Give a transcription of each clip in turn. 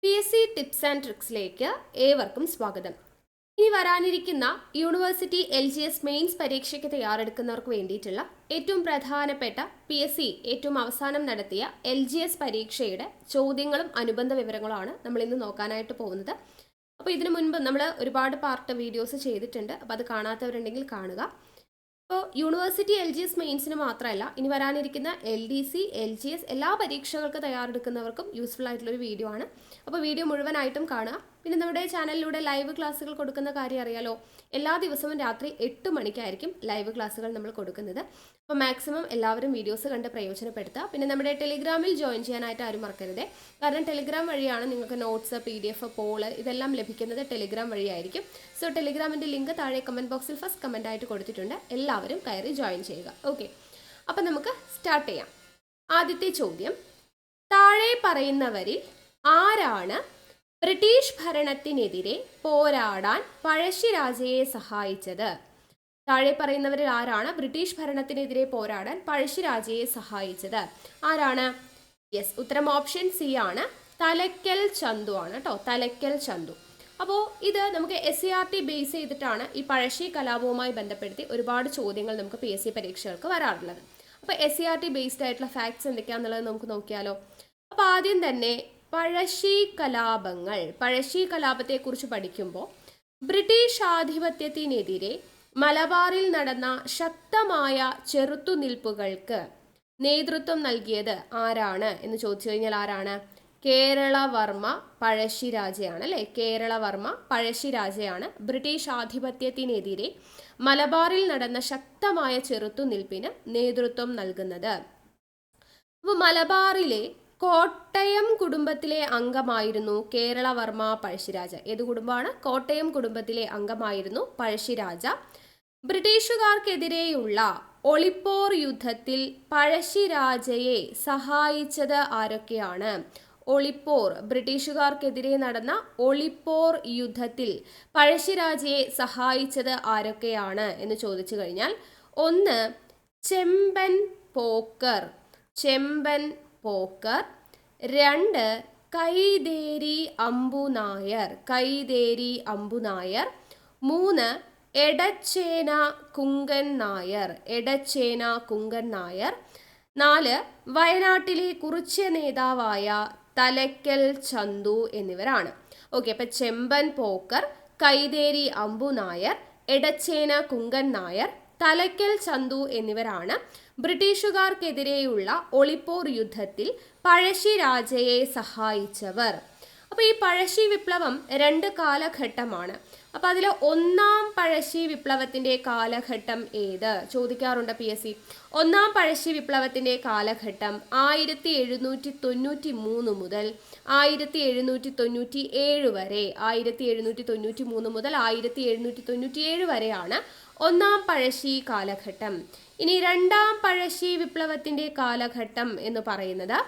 PSC tips and ട്രിക്സിലേക്ക് ഏവർക്കും സ്വാഗതം. ഇനി വരാനിരിക്കുന്ന യൂണിവേഴ്സിറ്റി LGS മെയിൻസ് പരീക്ഷയ്ക്ക് തയ്യാറെടുക്കുന്നവർക്ക് വേണ്ടിയിട്ടുള്ള ഏറ്റവും പ്രധാനപ്പെട്ട PSC ഏറ്റവും അവസാനം നടത്തിയ LGS പരീക്ഷയുടെ ചോദ്യങ്ങളും അനുബന്ധ വിവരങ്ങളുമാണ് നമ്മൾ ഇന്ന് നോക്കാനായിട്ട് പോകുന്നത്. അപ്പോൾ ഇതിനു മുൻപ് നമ്മൾ ഒരുപാട് പാർട്ട് വീഡിയോസ് ചെയ്തിട്ടുണ്ട്. അപ്പോൾ അത് കാണാത്തവരുണ്ടെങ്കിൽ കാണുക. ഇപ്പോൾ യൂണിവേഴ്സിറ്റി LGS മെയിൻസിന് മാത്രമല്ല, ഇനി വരാനിരിക്കുന്ന LDC, LGS എല്ലാ പരീക്ഷകൾക്ക് തയ്യാറെടുക്കുന്നവർക്കും യൂസ്ഫുൾ ആയിട്ടുള്ളൊരു വീഡിയോ ആണ്. അപ്പോൾ വീഡിയോ മുഴുവനായിട്ടും കാണുക. പിന്നെ നമ്മുടെ ചാനലിലൂടെ ലൈവ് ക്ലാസ്സുകൾ കൊടുക്കുന്ന കാര്യം അറിയാലോ. എല്ലാ ദിവസവും രാത്രി 8 മണിക്കായിരിക്കും ലൈവ് ക്ലാസ്സുകൾ നമ്മൾ കൊടുക്കുന്നത്. അപ്പോൾ മാക്സിമം എല്ലാവരും വീഡിയോസ് കണ്ട് പ്രയോജനപ്പെടുത്തുക. പിന്നെ നമ്മുടെ ടെലിഗ്രാമിൽ ജോയിൻ ചെയ്യാനായിട്ട് ആരും മറക്കരുത്. കാരണം ടെലിഗ്രാം വഴിയാണ് നിങ്ങൾക്ക് നോട്ട്സ്, PDF, പോള് ഇതെല്ലാം ലഭിക്കുന്നത് ടെലിഗ്രാം വഴിയായിരിക്കും. സോ ടെലിഗ്രാമിൻ്റെ ലിങ്ക് താഴെ കമൻറ്റ് ബോക്സിൽ ഫസ്റ്റ് കമൻ്റ് ആയിട്ട് കൊടുത്തിട്ടുണ്ട്. എല്ലാവരും കയറി ജോയിൻ ചെയ്യുക. ഓക്കെ, അപ്പം നമുക്ക് സ്റ്റാർട്ട് ചെയ്യാം. ആദ്യത്തെ ചോദ്യം, താഴെ പറയുന്നവരിൽ ആരാണ് ബ്രിട്ടീഷ് ഭരണത്തിനെതിരെ പോരാടാൻ പഴശ്ശിരാജയെ സഹായിച്ചത്? താഴെ പറയുന്നവരിൽ ആരാണ് ബ്രിട്ടീഷ് ഭരണത്തിനെതിരെ പോരാടാൻ പഴശ്ശിരാജയെ സഹായിച്ചത്? ആരാണ്? യെസ്, ഉത്തരം ഓപ്ഷൻ സി ആണ്. തലയ്ക്കൽ ചന്തു ആണ് കേട്ടോ, തലയ്ക്കൽ ചന്തു. അപ്പോൾ ഇത് നമുക്ക് SCERT ബേസ് ചെയ്തിട്ടാണ് ഈ പഴശ്ശി കലാപവുമായി ബന്ധപ്പെടുത്തി ഒരുപാട് ചോദ്യങ്ങൾ നമുക്ക് PSC പരീക്ഷകൾക്ക് വരാറുള്ളത്. അപ്പോൾ SCERT ബേസ്ഡ് ആയിട്ടുള്ള ഫാക്ട്സ് എന്തൊക്കെയാണെന്നുള്ളത് നമുക്ക് നോക്കിയാലോ. അപ്പോൾ ആദ്യം തന്നെ പഴശ്ശി കലാപങ്ങൾ, പഴശ്ശി കലാപത്തെക്കുറിച്ച് പഠിക്കുമ്പോൾ ബ്രിട്ടീഷ് ആധിപത്യത്തിനെതിരെ മലബാറിൽ നടന്ന ശക്തമായ ചെറുത്തുനിൽപ്പുകൾക്ക് നേതൃത്വം നൽകിയത് ആരാണ് എന്ന് ചോദിച്ചു കഴിഞ്ഞാൽ ആരാണ്? കേരളവർമ്മ പഴശ്ശിരാജയാണ് അല്ലേ. കേരളവർമ്മ പഴശ്ശിരാജയാണ് ബ്രിട്ടീഷ് ആധിപത്യത്തിനെതിരെ മലബാറിൽ നടന്ന ശക്തമായ ചെറുത്തുനിൽപ്പിന് നേതൃത്വം നൽകുന്നത്. അപ്പോൾ മലബാറിലെ കോട്ടയം കുടുംബത്തിലെ അംഗമായിരുന്നു കേരളവർമ്മ പഴശ്ശിരാജ. ഏത് കുടുംബമാണ്? കോട്ടയം കുടുംബത്തിലെ അംഗമായിരുന്നു പഴശ്ശിരാജ. ബ്രിട്ടീഷുകാർക്കെതിരെയുള്ള ഒളിപ്പോർ യുദ്ധത്തിൽ പഴശ്ശിരാജയെ സഹായിച്ചത് ആരൊക്കെയാണ്? ഒളിപ്പോർ, ബ്രിട്ടീഷുകാർക്കെതിരെ നടന്ന ഒളിപ്പോർ യുദ്ധത്തിൽ പഴശ്ശിരാജയെ സഹായിച്ചത് ആരൊക്കെയാണ് എന്ന് ചോദിച്ചു കഴിഞ്ഞാൽ, ഒന്ന് ചെമ്പൻ പോക്കർ, ചെമ്പൻ പോക്കർ. 2 കൈതേരി അമ്പുനായർ, കൈതേരി അമ്പുനായർ. 3 എടച്ചേന കുങ്കൻ നായർ, എടച്ചേന കുങ്കൻ നായർ. 4 വയനാട്ടിലെ കുറിച്യ നേതാവായ തലയ്ക്കൽ ചന്തു എന്നിവരാണ്. ഓക്കെ, അപ്പം ചെമ്പൻ പോക്കർ, കൈതേരി അമ്പുനായർ, എടച്ചേന കുങ്കൻ നായർ, തലയ്ക്കൽ ചന്തു എന്നിവരാണ് ബ്രിട്ടീഷുകാർക്കെതിരെയുള്ള ഒളിപ്പോർ യുദ്ധത്തിൽ പഴശ്ശിരാജയെ സഹായിച്ചവർ. അപ്പോൾ ഈ പഴശ്ശി വിപ്ലവം 2 കാലഘട്ടമാണ്. അപ്പോൾ അതിൽ ഒന്നാം പഴശ്ശി വിപ്ലവത്തിൻ്റെ കാലഘട്ടം ഏത് ചോദിക്കാറുണ്ട് PSC. ഒന്നാം പഴശ്ശി വിപ്ലവത്തിൻ്റെ കാലഘട്ടം 1793 മുതൽ 1797 വരെ, 1793 മുതൽ 1797 വരെയാണ് ഒന്നാം പഴശ്ശി കാലഘട്ടം. ഇനി രണ്ടാം പഴശ്ശി വിപ്ലവത്തിൻ്റെ കാലഘട്ടം എന്ന് പറയുന്നത്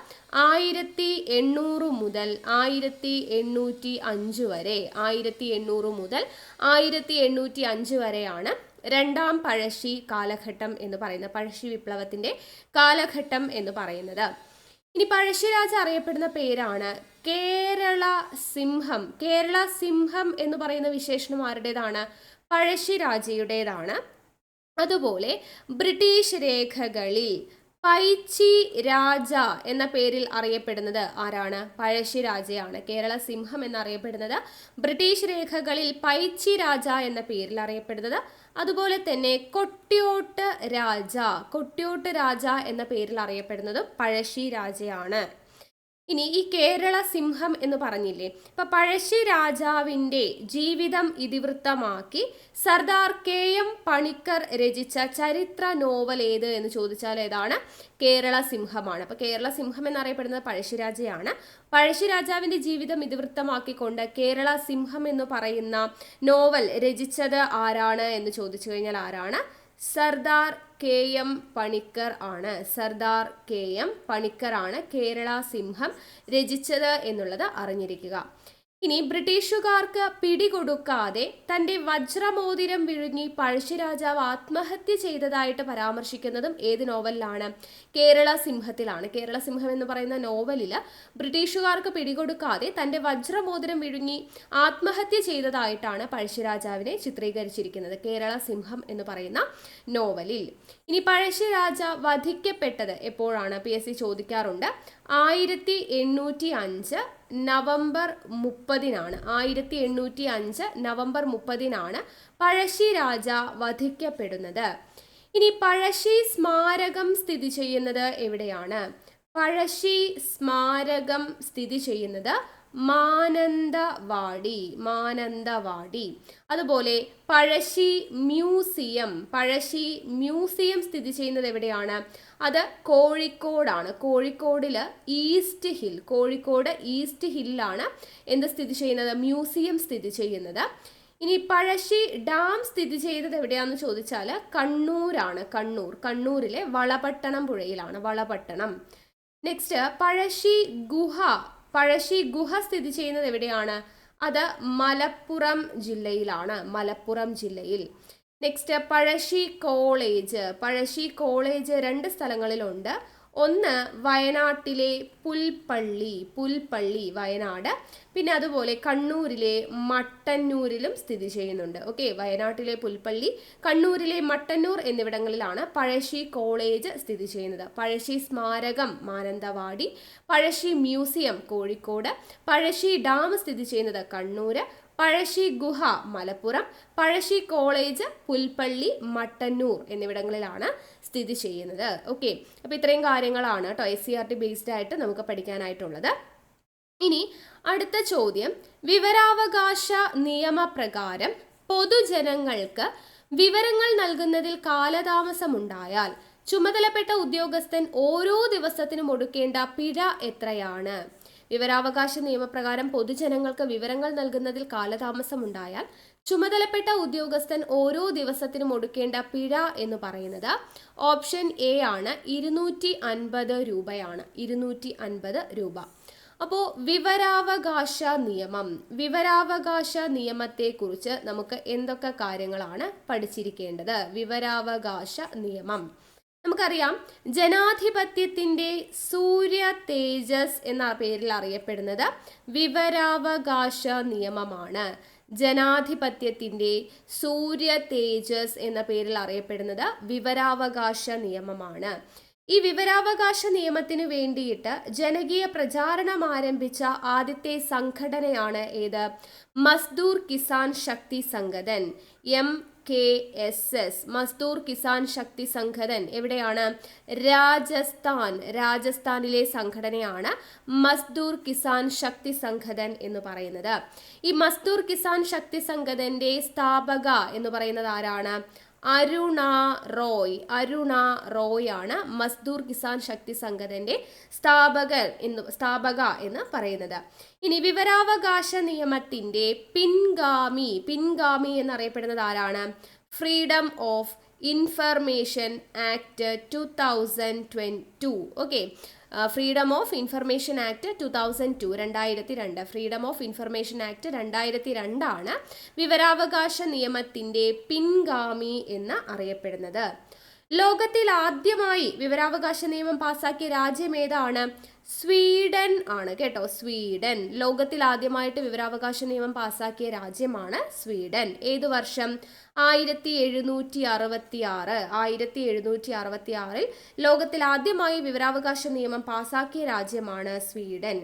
1800 മുതൽ 1805 വരെ, 1800 മുതൽ 1805 വരെയാണ് രണ്ടാം പഴശ്ശി കാലഘട്ടം എന്ന് പറയുന്നത്, പഴശ്ശി വിപ്ലവത്തിൻ്റെ കാലഘട്ടം എന്ന് പറയുന്നത്. ഇനി പഴശ്ശിരാജ അറിയപ്പെടുന്ന പേരാണ് കേരള സിംഹം. കേരള സിംഹം എന്ന് പറയുന്ന വിശേഷണം ആരുടേതാണ്? പഴശ്ശിരാജയുടേതാണ്. അതുപോലെ ബ്രിട്ടീഷ് രേഖകളിൽ പൈച്ചി രാജ എന്ന പേരിൽ അറിയപ്പെടുന്നത് ആരാണ്? പഴശ്ശിരാജയാണ്. കേരള സിംഹം എന്നറിയപ്പെടുന്നത് ബ്രിട്ടീഷ് രേഖകളിൽ പൈച്ചി രാജ എന്ന പേരിൽ അറിയപ്പെടുന്നത്. അതുപോലെ തന്നെ കൊട്ട്യോട്ട് രാജ, കൊട്ട്യോട്ട് രാജ എന്ന പേരിൽ അറിയപ്പെടുന്നതും പഴശ്ശിരാജയാണ്. ഇനി ഈ കേരള സിംഹം എന്ന് പറഞ്ഞില്ലേ, ഇപ്പൊ പഴശ്ശി രാജാവിൻ്റെ ജീവിതം ഇതിവൃത്തമാക്കി സർദാർ KM പണിക്കർ രചിച്ച ചരിത്ര നോവൽ ഏത് എന്ന് ചോദിച്ചാൽ ഏതാണ്? കേരള സിംഹമാണ്. അപ്പോൾ കേരള സിംഹം എന്നറിയപ്പെടുന്നത് പഴശ്ശിരാജയാണ്. പഴശ്ശിരാജാവിൻ്റെ ജീവിതം ഇതിവൃത്തമാക്കിക്കൊണ്ട് കേരള സിംഹം എന്ന് പറയുന്ന നോവൽ രചിച്ചത് ആരാണ് എന്ന് ചോദിച്ചു കഴിഞ്ഞാൽ ആരാണ്? സർദാർ KM പണിക്കർ ആണ്. സർദാർ KM പണിക്കർ ആണ് കേരള സിംഹം രചിച്ചത് എന്നുള്ളത് അറിഞ്ഞിരിക്കുക. ഇനി ബ്രിട്ടീഷുകാർക്ക് പിടികൊടുക്കാതെ തന്റെ വജ്രമോതിരം വിഴുങ്ങി പഴശ്ശിരാജാവ് ആത്മഹത്യ ചെയ്തതായിട്ട് പരാമർശിക്കുന്നതും ഏത് നോവലിലാണ്? കേരള സിംഹത്തിലാണ്. കേരള സിംഹം എന്ന് പറയുന്ന നോവലില് ബ്രിട്ടീഷുകാർക്ക് പിടികൊടുക്കാതെ തന്റെ വജ്രമോതിരം വിഴുങ്ങി ആത്മഹത്യ ചെയ്തതായിട്ടാണ് പഴശ്ശിരാജാവിനെ ചിത്രീകരിച്ചിരിക്കുന്നത്, കേരള സിംഹം എന്ന് പറയുന്ന നോവലിൽ. ഇനി പഴശ്ശിരാജ വധിക്കപ്പെട്ടത് എപ്പോഴാണ്? PSC ചോദിക്കാറുണ്ട്. 1805 നവംബർ 30-നാണ്. 1805 നവംബർ 30-നാണ് പഴശ്ശിരാജ വധിക്കപ്പെടുന്നത്. ഇനി പഴശ്ശി സ്മാരകം സ്ഥിതി ചെയ്യുന്നത് എവിടെയാണ്? പഴശ്ശി സ്മാരകം സ്ഥിതി ചെയ്യുന്നത് മാനന്തവാടി. അതുപോലെ പഴശ്ശി മ്യൂസിയം സ്ഥിതി ചെയ്യുന്നത് എവിടെയാണ്? അത് കോഴിക്കോടാണ്. കോഴിക്കോട് ഈസ്റ്റ് ഹില്ലാണ് എന്ത് സ്ഥിതി ചെയ്യുന്നത്? മ്യൂസിയം സ്ഥിതി ചെയ്യുന്നത്. ഇനി പഴശ്ശി ഡാം സ്ഥിതി ചെയ്തത് എവിടെയാണെന്ന് ചോദിച്ചാൽ കണ്ണൂരാണ്. കണ്ണൂരിലെ വളപട്ടണം പുഴയിലാണ്. നെക്സ്റ്റ് പഴശ്ശി ഗുഹ സ്ഥിതി ചെയ്യുന്നത് എവിടെയാണ്? അത് മലപ്പുറം ജില്ലയിലാണ്. Next Pazhassi college 2 സ്ഥലങ്ങളിലുണ്ട്. ഒന്ന് വയനാട്ടിലെ പുൽപ്പള്ളി വയനാട്, പിന്നെ അതുപോലെ കണ്ണൂരിലെ മട്ടന്നൂരിലും സ്ഥിതി ചെയ്യുന്നുണ്ട്. ഓക്കെ, വയനാട്ടിലെ പുൽപ്പള്ളി, കണ്ണൂരിലെ മട്ടന്നൂർ എന്നിവിടങ്ങളിലാണ് പഴശ്ശി കോളേജ് സ്ഥിതി ചെയ്യുന്നത്. പഴശ്ശി സ്മാരകം മാനന്തവാടി, പഴശ്ശി മ്യൂസിയം കോഴിക്കോട്, പഴശ്ശി ഡാം സ്ഥിതി ചെയ്യുന്നത് കണ്ണൂര്, പഴശ്ശി ഗുഹ മലപ്പുറം, പഴശ്ശി കോളേജ് പുൽപ്പള്ളി, മട്ടന്നൂർ എന്നിവിടങ്ങളിലാണ് സ്ഥിതി ചെയ്യുന്നത്. ഓക്കെ, അപ്പോൾ ഇത്രയും കാര്യങ്ങളാണ് കേട്ടോ SCERT ബേസ്ഡ് ആയിട്ട് നമുക്ക് പഠിക്കാനായിട്ടുള്ളത്. ഇനി അടുത്ത ചോദ്യം, വിവരാവകാശ നിയമപ്രകാരം പൊതുജനങ്ങൾക്ക് വിവരങ്ങൾ നൽകുന്നതിൽ കാലതാമസമുണ്ടായാൽ ചുമതലപ്പെട്ട ഉദ്യോഗസ്ഥൻ ഓരോ ദിവസത്തിനും ഒടുക്കേണ്ട പിഴ എത്രയാണ്? വിവരാവകാശ നിയമപ്രകാരം പൊതുജനങ്ങൾക്ക് വിവരങ്ങൾ നൽകുന്നതിൽ കാലതാമസമുണ്ടായാൽ ചുമതലപ്പെട്ട ഉദ്യോഗസ്ഥൻ ഓരോ ദിവസത്തിനും ഒടുക്കേണ്ട പിഴ എന്ന് പറയുന്നത് ഓപ്ഷൻ എ ആണ്, 250 രൂപയാണ്. 250 രൂപ. അപ്പോൾ വിവരാവകാശ നിയമത്തെക്കുറിച്ച് നമുക്ക് എന്തൊക്കെ കാര്യങ്ങളാണ് പഠിച്ചിരിക്കേണ്ടത്? വിവരാവകാശ നിയമം നമുക്കറിയാം, ജനാധിപത്യത്തിന്റെ സൂര്യ തേജസ് എന്ന പേരിൽ അറിയപ്പെടുന്നത് വിവരാവകാശ നിയമമാണ്. ജനാധിപത്യത്തിന്റെ സൂര്യ തേജസ് എന്ന പേരിൽ അറിയപ്പെടുന്നത് വിവരാവകാശ നിയമമാണ്. ഈ വിവരാവകാശ നിയമത്തിന് വേണ്ടിയിട്ട് ജനകീയ പ്രചാരണം ആരംഭിച്ച ആദ്യത്തെ സംഘടനയാണ് ഏത്? മസ്ദൂർ കിസാൻ ശക്തി സംഘടൻ, MKSS. മസ്ദൂർ കിസാൻ ശക്തി സംഘടൻ എവിടെയാണ്? രാജസ്ഥാനിലെ സംഘടനയാണ് മസ്ദൂർ കിസാൻ ശക്തി സംഘടൻ എന്ന് പറയുന്നത്. ഈ മസ്ദൂർ കിസാൻ ശക്തി സംഘടന്റെ സ്ഥാപക എന്ന് പറയുന്നത് ആരാണ്? അരുണ റോയ് ആണ് മസ്ദൂർ കിസാൻ ശക്തി സംഘടന്റെ സ്ഥാപക എന്ന് പറയുന്നത്. ഇനി വിവരാവകാശ നിയമത്തിന്റെ പിൻഗാമി എന്നറിയപ്പെടുന്നത് ആരാണ്? Freedom of information act 2002. Okay, freedom of information act 2002, 2002. Freedom of information act 2002 ആണ് വിവരാവകാശ നിയമത്തിന്റെ പിൻഗാമി എന്ന് അറിയപ്പെടുന്നത്. ലോകത്തിൽ ആദ്യമായി വിവരാവകാശ നിയമം പാസാക്കിയ രാജ്യം ഏതാണ്? സ്വീഡൻ ആണ് കേട്ടോ. സ്വീഡൻ ലോകത്തിൽ ആദ്യമായിട്ട് വിവരാവകാശ നിയമം പാസാക്കിയ രാജ്യമാണ് സ്വീഡൻ. ഏതു വർഷം? 1766. 1766 ലോകത്തിൽ ആദ്യമായി വിവരാവകാശ നിയമം പാസാക്കിയ രാജ്യമാണ് സ്വീഡൻ.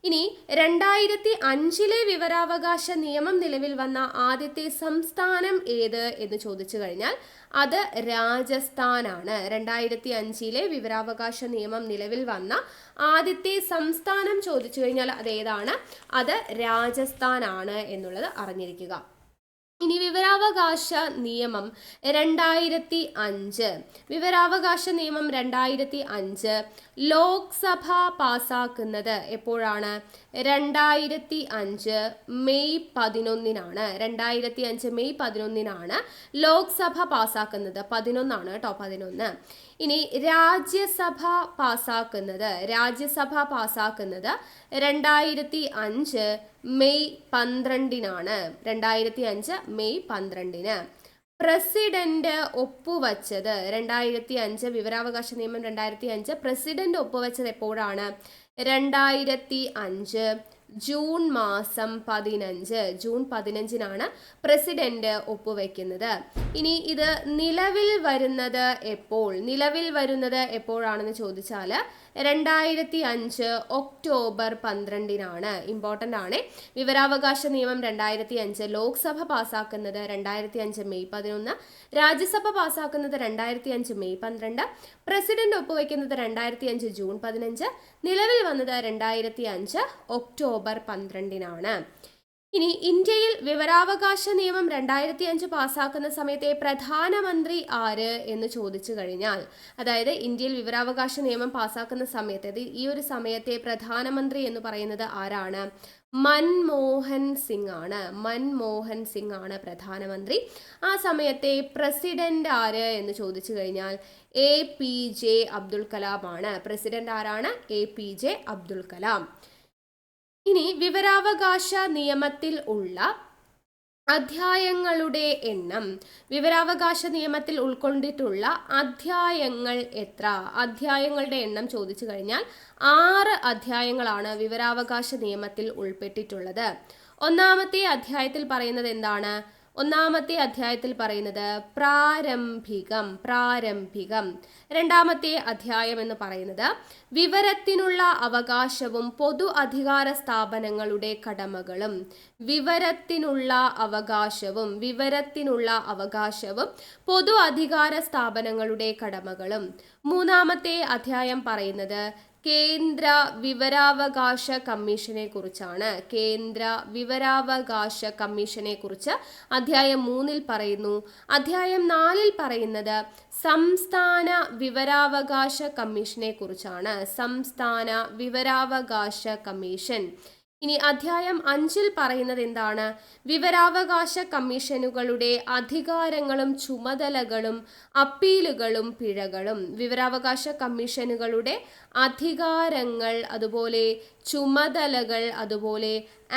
ഇനി 2005 വിവരാവകാശ നിയമം നിലവിൽ വന്ന ആദ്യത്തെ സംസ്ഥാനം ഏത് എന്ന് ചോദിച്ചു കഴിഞ്ഞാൽ അത് രാജസ്ഥാനാണ്. 2005 വിവരാവകാശ നിയമം നിലവിൽ വന്ന ആദ്യത്തെ സംസ്ഥാനം ചോദിച്ചു കഴിഞ്ഞാൽ അതേതാണ്? അത് രാജസ്ഥാനാണ് എന്നുള്ളത് അറിഞ്ഞിരിക്കുക. ഇനി വിവരാവകാശ നിയമം 2005. വിവരാവകാശ നിയമം 2005 ലോക്സഭ പാസാക്കുന്നത് എപ്പോഴാണ്? 2005 മെയ് 11-നാണ്. 2005 മെയ് 11-നാണ് ലോക്സഭ പാസാക്കുന്നത്. 11 ആണ് കേട്ടോ, 11. ഇനി രാജ്യസഭ പാസാക്കുന്നത് 2005 മെയ് 12-നാണ്. 2005 മെയ് 12-ന്. പ്രസിഡന്റ് ഒപ്പുവച്ചത് 2005 വിവരാവകാശ നിയമം 2005 പ്രസിഡന്റ് ഒപ്പുവച്ചത് എപ്പോഴാണ്? 2005 ജൂൺ മാസം 15, ജൂൺ 15-നാണ് പ്രസിഡന്റ് ഒപ്പുവെക്കുന്നത്. ഇനി ഇത് നിലവിൽ വരുന്നത് എപ്പോഴാണെന്ന് ചോദിച്ചാൽ 2005 ഒക്ടോബർ 12-നാണ്. ഇമ്പോർട്ടൻ്റ് ആണ്. വിവരാവകാശ നിയമം 2005 ലോക്സഭ പാസ്സാക്കുന്നത് 2005 മെയ് 11, രാജ്യസഭ പാസ്സാക്കുന്നത് 2005 മെയ് 12, പ്രസിഡന്റ് ഒപ്പുവെക്കുന്നത് 2005 ജൂൺ 15, നിലവിൽ വന്നത് 2005 ഒക്ടോബർ 12-നാണ്. ഇനി ഇന്ത്യയിൽ വിവരാവകാശ നിയമം 2005 പാസ്സാക്കുന്ന സമയത്തെ പ്രധാനമന്ത്രി ആര് എന്ന് ചോദിച്ചു കഴിഞ്ഞാൽ, അതായത് ഇന്ത്യയിൽ വിവരാവകാശ നിയമം പാസ്സാക്കുന്ന സമയത്ത് ഈ ഒരു സമയത്തെ പ്രധാനമന്ത്രി എന്ന് പറയുന്നത് ആരാണ്? മൻമോഹൻ സിംഗ് ആണ് പ്രധാനമന്ത്രി. ആ സമയത്തെ പ്രസിഡന്റ് ആര് എന്ന് ചോദിച്ചു കഴിഞ്ഞാൽ APJ അബ്ദുൽ കലാം ആണ്. പ്രസിഡന്റ് ആരാണ്? APJ അബ്ദുൽ കലാം. ഇനി വിവരാവകാശ നിയമത്തിൽ ഉള്ള അധ്യായങ്ങളുടെ എണ്ണം, വിവരാവകാശ നിയമത്തിൽ ഉൾക്കൊണ്ടിട്ടുള്ള അധ്യായങ്ങൾ എത്ര? അധ്യായങ്ങളുടെ എണ്ണം ചോദിച്ചു കഴിഞ്ഞാൽ 6 അധ്യായങ്ങളാണ് വിവരാവകാശ നിയമത്തിൽ ഉൾപ്പെട്ടിട്ടുള്ളത്. ഒന്നാമത്തെ അധ്യായത്തിൽ പറയുന്നത് എന്താണ്? പ്രാരംഭികം. രണ്ടാമത്തെ അധ്യായം എന്ന് പറയുന്നത് വിവരത്തിനുള്ള അവകാശവും പൊതു അധികാര സ്ഥാപനങ്ങളുടെ കടമകളും. വിവരത്തിനുള്ള അവകാശവും പൊതു അധികാര സ്ഥാപനങ്ങളുടെ കടമകളും. മൂന്നാമത്തെ അധ്യായം പറയുന്നത് കേന്ദ്ര വിവരാവകാശ കമ്മീഷനെ കുറിച്ചാണ്. അധ്യായം 3-ൽ പറയുന്നു. അധ്യായം 4-ൽ പറയുന്നത് സംസ്ഥാന വിവരാവകാശ കമ്മീഷനെ കുറിച്ചാണ്. ഇനി അധ്യായം 5-ൽ പറയുന്നത് എന്താണ്? വിവരാവകാശ കമ്മീഷനുകളുടെ അധികാരങ്ങളും ചുമതലകളും അപ്പീലുകളും പിഴകളും. വിവരാവകാശ കമ്മീഷനുകളുടെ അധികാരങ്ങൾ, അതുപോലെ ചുമതലകൾ, അതുപോലെ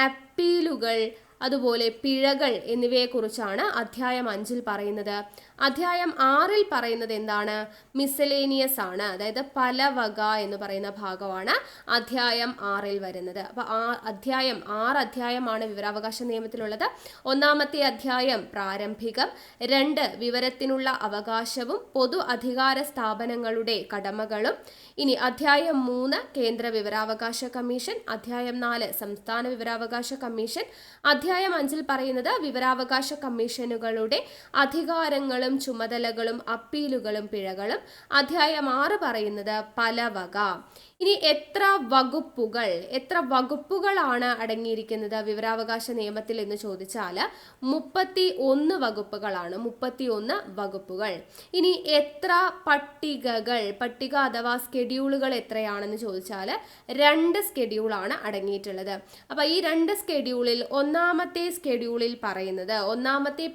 അപ്പീലുകൾ, അതുപോലെ പിഴകൾ എന്നിവയെക്കുറിച്ചാണ് അധ്യായം 5-ൽ പറയുന്നത്. അധ്യായം 6-ൽ പറയുന്നത് എന്താണ്? മിസലേനിയസ് ആണ്, അതായത് പലവക എന്ന് പറയുന്ന ഭാഗമാണ് അധ്യായം 6-ൽ വരുന്നത്. അപ്പോൾ 6 അധ്യായമാണ് വിവരാവകാശ നിയമത്തിലുള്ളത്. ഒന്നാമത്തെ അധ്യായം പ്രാരംഭികം, 2 വിവരത്തിനുള്ള അവകാശവും പൊതു അധികാര സ്ഥാപനങ്ങളുടെ കടമകളും. ഇനി അധ്യായം 3 കേന്ദ്ര വിവരാവകാശ കമ്മീഷൻ, അധ്യായം 4 സംസ്ഥാന വിവരാവകാശ കമ്മീഷൻ, അധ്യായം 5-ൽ പറയുന്നത് വിവരാവകാശ കമ്മീഷനുകളുടെ അധികാരങ്ങളും ചുമതലകളും അപ്പീലുകളും പിഴകളും. അധ്യായം 6 പറയുന്നത് പലവക. ഇനി എത്ര വകുപ്പുകളാണ് അടങ്ങിയിരിക്കുന്നത് വിവരാവകാശ നിയമത്തിൽ എന്ന് ചോദിച്ചാൽ 31 വകുപ്പുകളാണ്. 31 വകുപ്പുകൾ. ഇനി എത്ര പട്ടിക അഥവാ സ്കെഡ്യൂളുകൾ എത്രയാണെന്ന് ചോദിച്ചാൽ 2 സ്കെഡ്യൂളാണ് അടങ്ങിയിട്ടുള്ളത്. അപ്പൊ ഈ 2 സ്കെഡ്യൂളിൽ ഒന്നാമത്തെ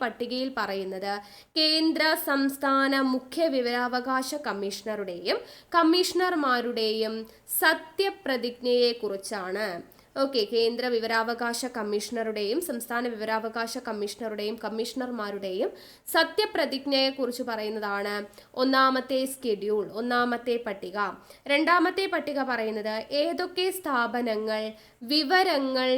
പട്ടികയിൽ പറയുന്നത് കേന്ദ്ര സംസ്ഥാന മുഖ്യ വിവരാവകാശ കമ്മീഷണറുടെയും കമ്മീഷണർമാരുടെയും സത്യപ്രതിജ്ഞയെക്കുറിച്ചാണ്. കേന്ദ്ര വിവരാവകാശ കമ്മീഷണറുടെയും സംസ്ഥാന വിവരാവകാശ കമ്മീഷണറുടെയും കമ്മീഷണർമാരുടെയും സത്യപ്രതിജ്ഞയെക്കുറിച്ച് പറയുന്നതാണ് ഒന്നാമത്തെ സ്കെഡ്യൂൾ, ഒന്നാമത്തെ പട്ടിക. രണ്ടാമത്തെ പട്ടിക പറയുന്നത് ഏതൊക്കെ സ്ഥാപനങ്ങൾ വിവരങ്ങൾ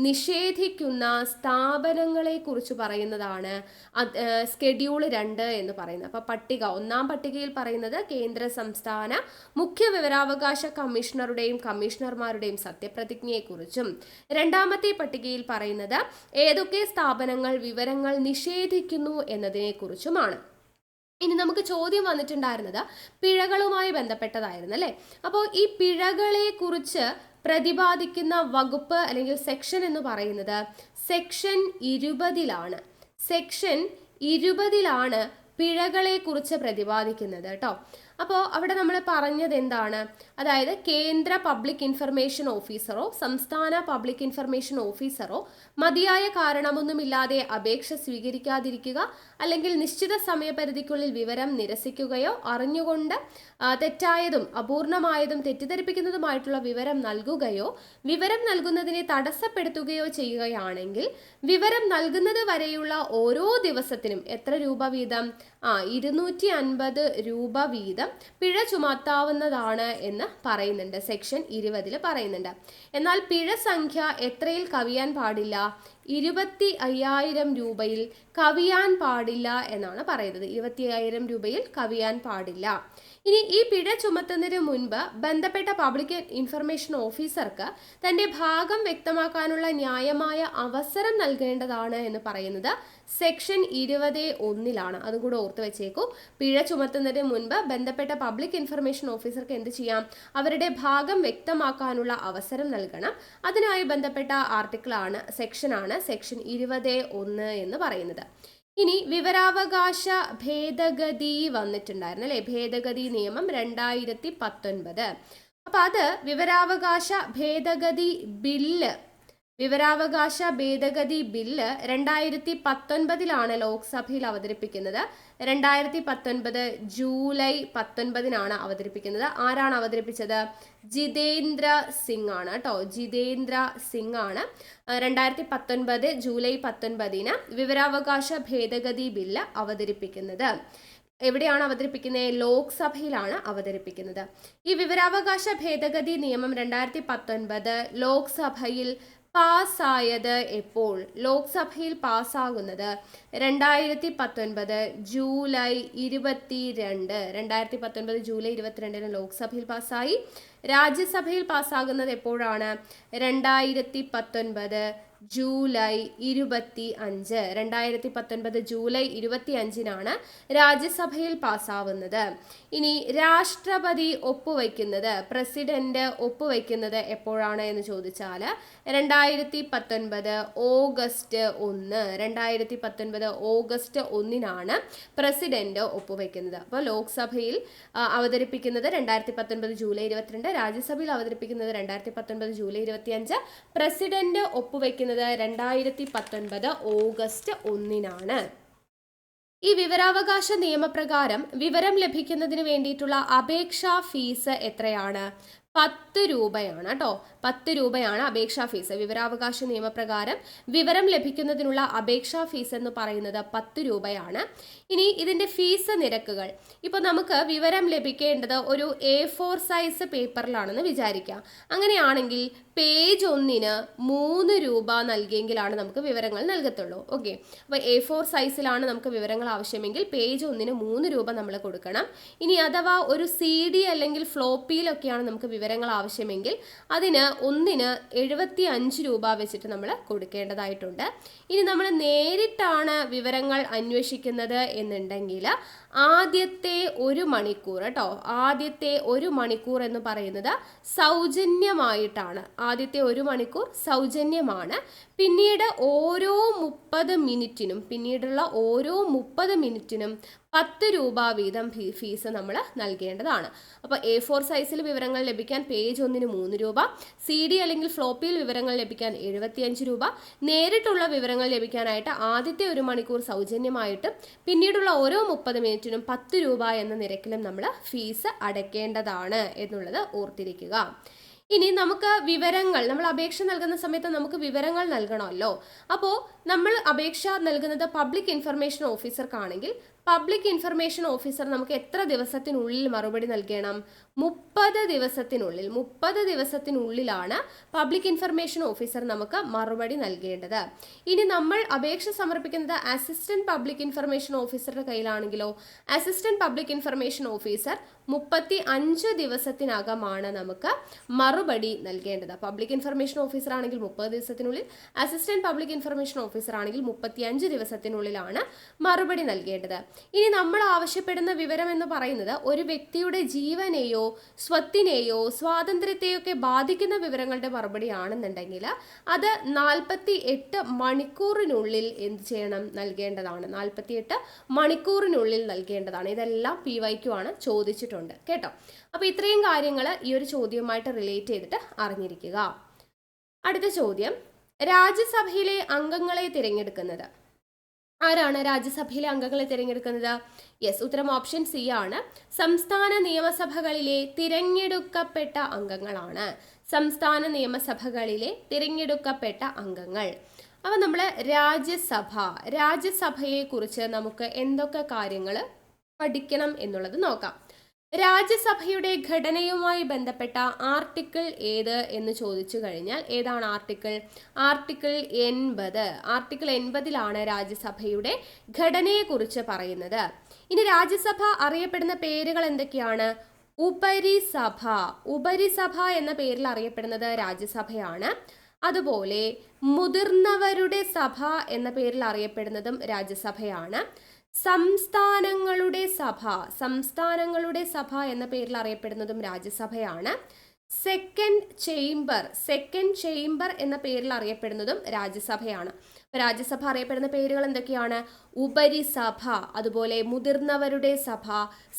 നിഷേധിക്കുന്ന സ്ഥാപനങ്ങളെ കുറിച്ച് പറയുന്നതാണ് സ്കെഡ്യൂൾ 2 എന്ന് പറയുന്നത്. അപ്പൊ ഒന്നാം പട്ടികയിൽ പറയുന്നത് കേന്ദ്ര സംസ്ഥാന മുഖ്യ വിവരാവകാശ കമ്മീഷണറുടെയും കമ്മീഷണർമാരുടെയും സത്യപ്രതിജ്ഞയെക്കുറിച്ചും, രണ്ടാമത്തെ പട്ടികയിൽ പറയുന്നത് ഏതൊക്കെ സ്ഥാപനങ്ങൾ വിവരങ്ങൾ നിഷേധിക്കുന്നു എന്നതിനെക്കുറിച്ചുമാണ്. ഇനി നമുക്ക് ചോദ്യം വന്നിട്ടുണ്ടായിരുന്നത് പിഴകളുമായി ബന്ധപ്പെട്ടതായിരുന്നു അല്ലേ. അപ്പോൾ ഈ പിഴകളെ കുറിച്ച് പ്രതിപാദിക്കുന്ന വകുപ്പ് അല്ലെങ്കിൽ സെക്ഷൻ എന്ന് പറയുന്നത് സെക്ഷൻ 20-ലാണ്. സെക്ഷൻ 20-ലാണ് പിഴകളെ കുറിച്ച് പ്രതിപാദിക്കുന്നത് കേട്ടോ. അപ്പോൾ അവിടെ നമ്മൾ പറഞ്ഞത് എന്താണ്? അതായത് കേന്ദ്ര പബ്ലിക് ഇൻഫർമേഷൻ ഓഫീസറോ സംസ്ഥാന പബ്ലിക് ഇൻഫർമേഷൻ ഓഫീസറോ മതിയായ കാരണമൊന്നുമില്ലാതെ അപേക്ഷ സ്വീകരിക്കാതിരിക്കുക, അല്ലെങ്കിൽ നിശ്ചിത സമയപരിധിക്കുള്ളിൽ വിവരം നിരസിക്കുകയോ അറിഞ്ഞുകൊണ്ട് തെറ്റായതും അപൂർണമായതും തെറ്റിദ്ധരിപ്പിക്കുന്നതുമായിട്ടുള്ള വിവരം നൽകുകയോ വിവരം നൽകുന്നതിനെ തടസ്സപ്പെടുത്തുകയോ ചെയ്യുകയാണെങ്കിൽ വിവരം നൽകുന്നത് വരെയുള്ള ഓരോ ദിവസത്തിനും എത്ര രൂപ വീതം? 250 രൂപ വീതം പിഴ ചുമത്താവുന്നതാണ് എന്ന് പറയുന്നുണ്ട്. സെക്ഷൻ 20 പറയുന്നുണ്ട്. എന്നാൽ പിഴ സംഖ്യ എത്രയിൽ കവിയാൻ പാടില്ല? 25,000 രൂപയിൽ കവിയാൻ പാടില്ല എന്നാണ് പറയുന്നത്. 25,000 രൂപയിൽ കവിയാൻ പാടില്ല. ഇനി ഈ പിഴ ചുമത്തുന്നതിന് മുൻപ് ബന്ധപ്പെട്ട പബ്ലിക് ഇൻഫർമേഷൻ ഓഫീസർക്ക് തന്റെ ഭാഗം വ്യക്തമാക്കാനുള്ള ന്യായമായ അവസരം നൽകേണ്ടതാണ് എന്ന് പറയുന്നത് സെക്ഷൻ 21 അതും കൂടെ ഓർത്ത് വെച്ചേക്കൂ. പിഴ ചുമത്തുന്നതിന് മുൻപ് ബന്ധപ്പെട്ട പബ്ലിക് ഇൻഫർമേഷൻ ഓഫീസർക്ക് എന്ത് ചെയ്യാം? അവരുടെ ഭാഗം വ്യക്തമാക്കാനുള്ള അവസരം നൽകണം. അതിനായി ബന്ധപ്പെട്ട ആർട്ടിക്കിളാണ്, സെക്ഷനാണ് സെക്ഷൻ 21 എന്ന് പറയുന്നത്. ഇനി വിവരാവകാശ ഭേദഗതി വന്നിട്ടുണ്ടായിരുന്നു അല്ലെ, ഭേദഗതി നിയമം 2019. അപ്പൊ അത് വിവരാവകാശ ഭേദഗതി ബില്ല് 2019 ലോക്സഭയിൽ അവതരിപ്പിക്കുന്നത്. 2019 ജൂലൈ 19 അവതരിപ്പിക്കുന്നത്. ആരാണ് അവതരിപ്പിച്ചത്? ജിതേന്ദ്ര സിംഗ് ആണ് കേട്ടോ. ജിതേന്ദ്ര സിംഗ് ആണ് 2019 ജൂലൈ 19 വിവരാവകാശ ഭേദഗതി ബില്ല് അവതരിപ്പിക്കുന്നത്. എവിടെയാണ് അവതരിപ്പിക്കുന്നത്? ലോക്സഭയിലാണ് അവതരിപ്പിക്കുന്നത്. ഈ വിവരാവകാശ ഭേദഗതി നിയമം 2019 ലോക്സഭയിൽ പാസ്സായത് എപ്പോൾ? ലോക്സഭയിൽ പാസ്സാകുന്നത് 2019 ജൂലൈ 22. 2019 ജൂലൈ 22 ലോക്സഭയിൽ പാസ്സായി. രാജ്യസഭയിൽ പാസ്സാകുന്നത് എപ്പോഴാണ്? 2019 ജൂലൈ 25. 2019 ജൂലൈ 25 രാജ്യസഭയിൽ പാസ്സാവുന്നത്. ഇനി രാഷ്ട്രപതി ഒപ്പുവയ്ക്കുന്നത്, പ്രസിഡന്റ് ഒപ്പുവയ്ക്കുന്നത് എപ്പോഴാണ് എന്ന് ചോദിച്ചാൽ 2019 ഓഗസ്റ്റ് 1. 2019 August 1 president ഒപ്പുവയ്ക്കുന്നത്. അപ്പോൾ ലോക്സഭയിൽ അവതരിപ്പിക്കുന്നത് 2019 ജൂലൈ 22, രാജ്യസഭയിൽ അവതരിപ്പിക്കുന്നത് 2019 ജൂലൈ 25, പ്രസിഡന്റ് ഒപ്പുവയ്ക്കുന്നത് 2019 ഓഗസ്റ്റ് 1. ഈ വിവരാവകാശ നിയമപ്രകാരം വിവരം ലഭിക്കുന്നതിന് വേണ്ടിയിട്ടുള്ള അപേക്ഷാ ഫീസ് എത്രയാണ്? 10 രൂപയാണ് കേട്ടോ. 10 രൂപയാണ് അപേക്ഷാ ഫീസ്. വിവരാവകാശ നിയമപ്രകാരം വിവരം ലഭിക്കുന്നതിനുള്ള അപേക്ഷാ ഫീസ് എന്ന് പറയുന്നത് 10 രൂപയാണ്. ഇനി ഇതിന്റെ ഫീസ് നിരക്കുകൾ. ഇപ്പോൾ നമുക്ക് വിവരം ലഭിക്കേണ്ടത് ഒരു A4 സൈസ് പേപ്പറിലാണെന്ന് വിചാരിക്കാം. അങ്ങനെയാണെങ്കിൽ പേജ് 1 3 രൂപ നൽകിയെങ്കിലാണ് നമുക്ക് വിവരങ്ങൾ നൽകത്തുള്ളൂ. ഓക്കെ, അപ്പോൾ A4 സൈസിലാണ് നമുക്ക് വിവരങ്ങൾ ആവശ്യമെങ്കിൽ പേജ് 1 3 രൂപ നമ്മൾ കൊടുക്കണം. ഇനി അഥവാ ഒരു CD അല്ലെങ്കിൽ ഫ്ലോപ്പിയിലൊക്കെയാണ് നമുക്ക് വിവരങ്ങൾ ആവശ്യമെങ്കിൽ അതിന് 1 75 രൂപ വെച്ചിട്ട് നമ്മൾ കൊടുക്കേണ്ടതായിട്ടുണ്ട്. ഇനി നമ്മൾ നേരിട്ടാണ് വിവരങ്ങൾ അന്വേഷിക്കുന്നത് എന്നുണ്ടെങ്കിൽ ആദ്യത്തെ 1 മണിക്കൂർ കേട്ടോ, ആദ്യത്തെ 1 മണിക്കൂർ എന്ന് പറയുന്നത് സൗജന്യമായിട്ടാണ്. ആദ്യത്തെ 1 മണിക്കൂർ സൗജന്യമാണ്. പിന്നീട് ഓരോ 30 മിനിറ്റിനും, പിന്നീടുള്ള ഓരോ 30 മിനിറ്റിനും 10 രൂപ വീതം ഫീസ് നമ്മൾ നൽകേണ്ടതാണ്. അപ്പോൾ A4 സൈസിൽ വിവരങ്ങൾ ലഭിക്കാൻ പേജ് 1 3 രൂപ, CD അല്ലെങ്കിൽ ഫ്ലോപ്പിയിൽ വിവരങ്ങൾ ലഭിക്കാൻ 75 രൂപ, നേരിട്ടുള്ള വിവരങ്ങൾ ലഭിക്കാനായിട്ട് ആദ്യത്തെ 1 മണിക്കൂർ സൗജന്യമായിട്ടും പിന്നീടുള്ള ഓരോ 30 മിനിറ്റിനും 10 രൂപ എന്ന നിരക്കിലും നമ്മൾ ഫീസ് അടയ്ക്കേണ്ടതാണ് എന്നുള്ളത് ഓർത്തിരിക്കുക. ഇനി നമുക്ക് വിവരങ്ങൾ, നമ്മൾ അപേക്ഷ നൽകുന്ന സമയത്ത് നമുക്ക് വിവരങ്ങൾ നൽകണമല്ലോ. അപ്പോൾ നമ്മൾ അപേക്ഷ നൽകുന്നത് പബ്ലിക് ഇൻഫർമേഷൻ ഓഫീസർക്കാണെങ്കിൽ പബ്ലിക് ഇൻഫർമേഷൻ ഓഫീസർ നമുക്ക് എത്ര ദിവസത്തിനുള്ളിൽ മറുപടി നൽകണം? 30 ദിവസത്തിനുള്ളിൽ. 30 ദിവസത്തിനുള്ളിലാണ് പബ്ലിക് ഇൻഫർമേഷൻ ഓഫീസർ നമുക്ക് മറുപടി നൽകേണ്ടത്. ഇനി നമ്മൾ അപേക്ഷ സമർപ്പിക്കുന്നത് അസിസ്റ്റന്റ് പബ്ലിക് ഇൻഫർമേഷൻ ഓഫീസറുടെ കയ്യിലാണെങ്കിലോ അസിസ്റ്റന്റ് പബ്ലിക് ഇൻഫർമേഷൻ ഓഫീസർ 35 ദിവസത്തിനകമാണ് നമുക്ക് മറുപടി നൽകേണ്ടത്. പബ്ലിക് ഇൻഫർമേഷൻ ഓഫീസർ ആണെങ്കിൽ 30 ദിവസത്തിനുള്ളിൽ, അസിസ്റ്റന്റ് പബ്ലിക് ഇൻഫർമേഷൻ ഓഫീസർ ആണെങ്കിൽ 35 ദിവസത്തിനുള്ളിലാണ് മറുപടി നൽകേണ്ടത്. ഇനി നമ്മൾ ആവശ്യപ്പെടുന്ന വിവരം എന്ന് പറയുന്നത് ഒരു വ്യക്തിയുടെ ജീവനെയോ സ്വത്തിനെയോ സ്വാതന്ത്ര്യത്തെയോ ഒക്കെ ബാധിക്കുന്ന വിവരങ്ങളുടെ മറുപടി ആണെന്നുണ്ടെങ്കിൽ അത് 48 മണിക്കൂറിനുള്ളിൽ എന്ത് ചെയ്യണം, നൽകേണ്ടതാണ്. 48 മണിക്കൂറിനുള്ളിൽ നൽകേണ്ടതാണ്. ഇതെല്ലാം PYQ ആണ്, ചോദിച്ചിട്ടുണ്ട് കേട്ടോ. അപ്പോൾ ഇത്രയും കാര്യങ്ങൾ ഈ ഒരു ചോദ്യവുമായിട്ട് റിലേറ്റ് ചെയ്തിട്ട് അറിഞ്ഞിരിക്കുക. അടുത്ത ചോദ്യം, രാജ്യസഭയിലെ അംഗങ്ങളെ തിരഞ്ഞെടുക്കുന്നത് ആരാണ്? രാജ്യസഭയിലെ അംഗങ്ങളെ തിരഞ്ഞെടുക്കുന്നത് യെസ്, ഉത്തരം ഓപ്ഷൻ സി ആണ്. സംസ്ഥാന നിയമസഭകളിലെ തിരഞ്ഞെടുക്കപ്പെട്ട അംഗങ്ങളാണ്. സംസ്ഥാന നിയമസഭകളിലെ തിരഞ്ഞെടുക്കപ്പെട്ട അംഗങ്ങൾ. അപ്പം നമ്മൾ രാജ്യസഭയെ കുറിച്ച് നമുക്ക് എന്തൊക്കെ കാര്യങ്ങൾ പഠിക്കണം എന്നുള്ളത് നോക്കാം. രാജ്യസഭയുടെ ഘടനയുമായി ബന്ധപ്പെട്ട ആർട്ടിക്കിൾ ഏത് എന്ന് ചോദിച്ചു കഴിഞ്ഞാൽ ഏതാണ് ആർട്ടിക്കിൾ? ആർട്ടിക്കിൾ 80. ആർട്ടിക്കിൾ 80ലാണ് രാജ്യസഭയുടെ ഘടനയെക്കുറിച്ച് പറയുന്നത്. ഇനി രാജ്യസഭ അറിയപ്പെടുന്ന പേരുകൾ എന്തൊക്കെയാണ്? ഉപരിസഭ. ഉപരിസഭ എന്ന പേരിൽ അറിയപ്പെടുന്നത് രാജ്യസഭയാണ്. അതുപോലെ മുതിർന്നവരുടെ സഭ എന്ന പേരിൽ അറിയപ്പെടുന്നതും രാജ്യസഭയാണ്. സംസ്ഥാനങ്ങളുടെ സഭ എന്ന പേരിൽ അറിയപ്പെടുന്നതും രാജ്യസഭയാണ്. സെക്കൻഡ് ചേംബർ എന്ന പേരിൽ അറിയപ്പെടുന്നതും രാജ്യസഭയാണ്. രാജ്യസഭ അറിയപ്പെടുന്ന പേരുകൾ എന്തൊക്കെയാണ്? ഉപരിസഭ, അതുപോലെ മുതിർന്നവരുടെ സഭ,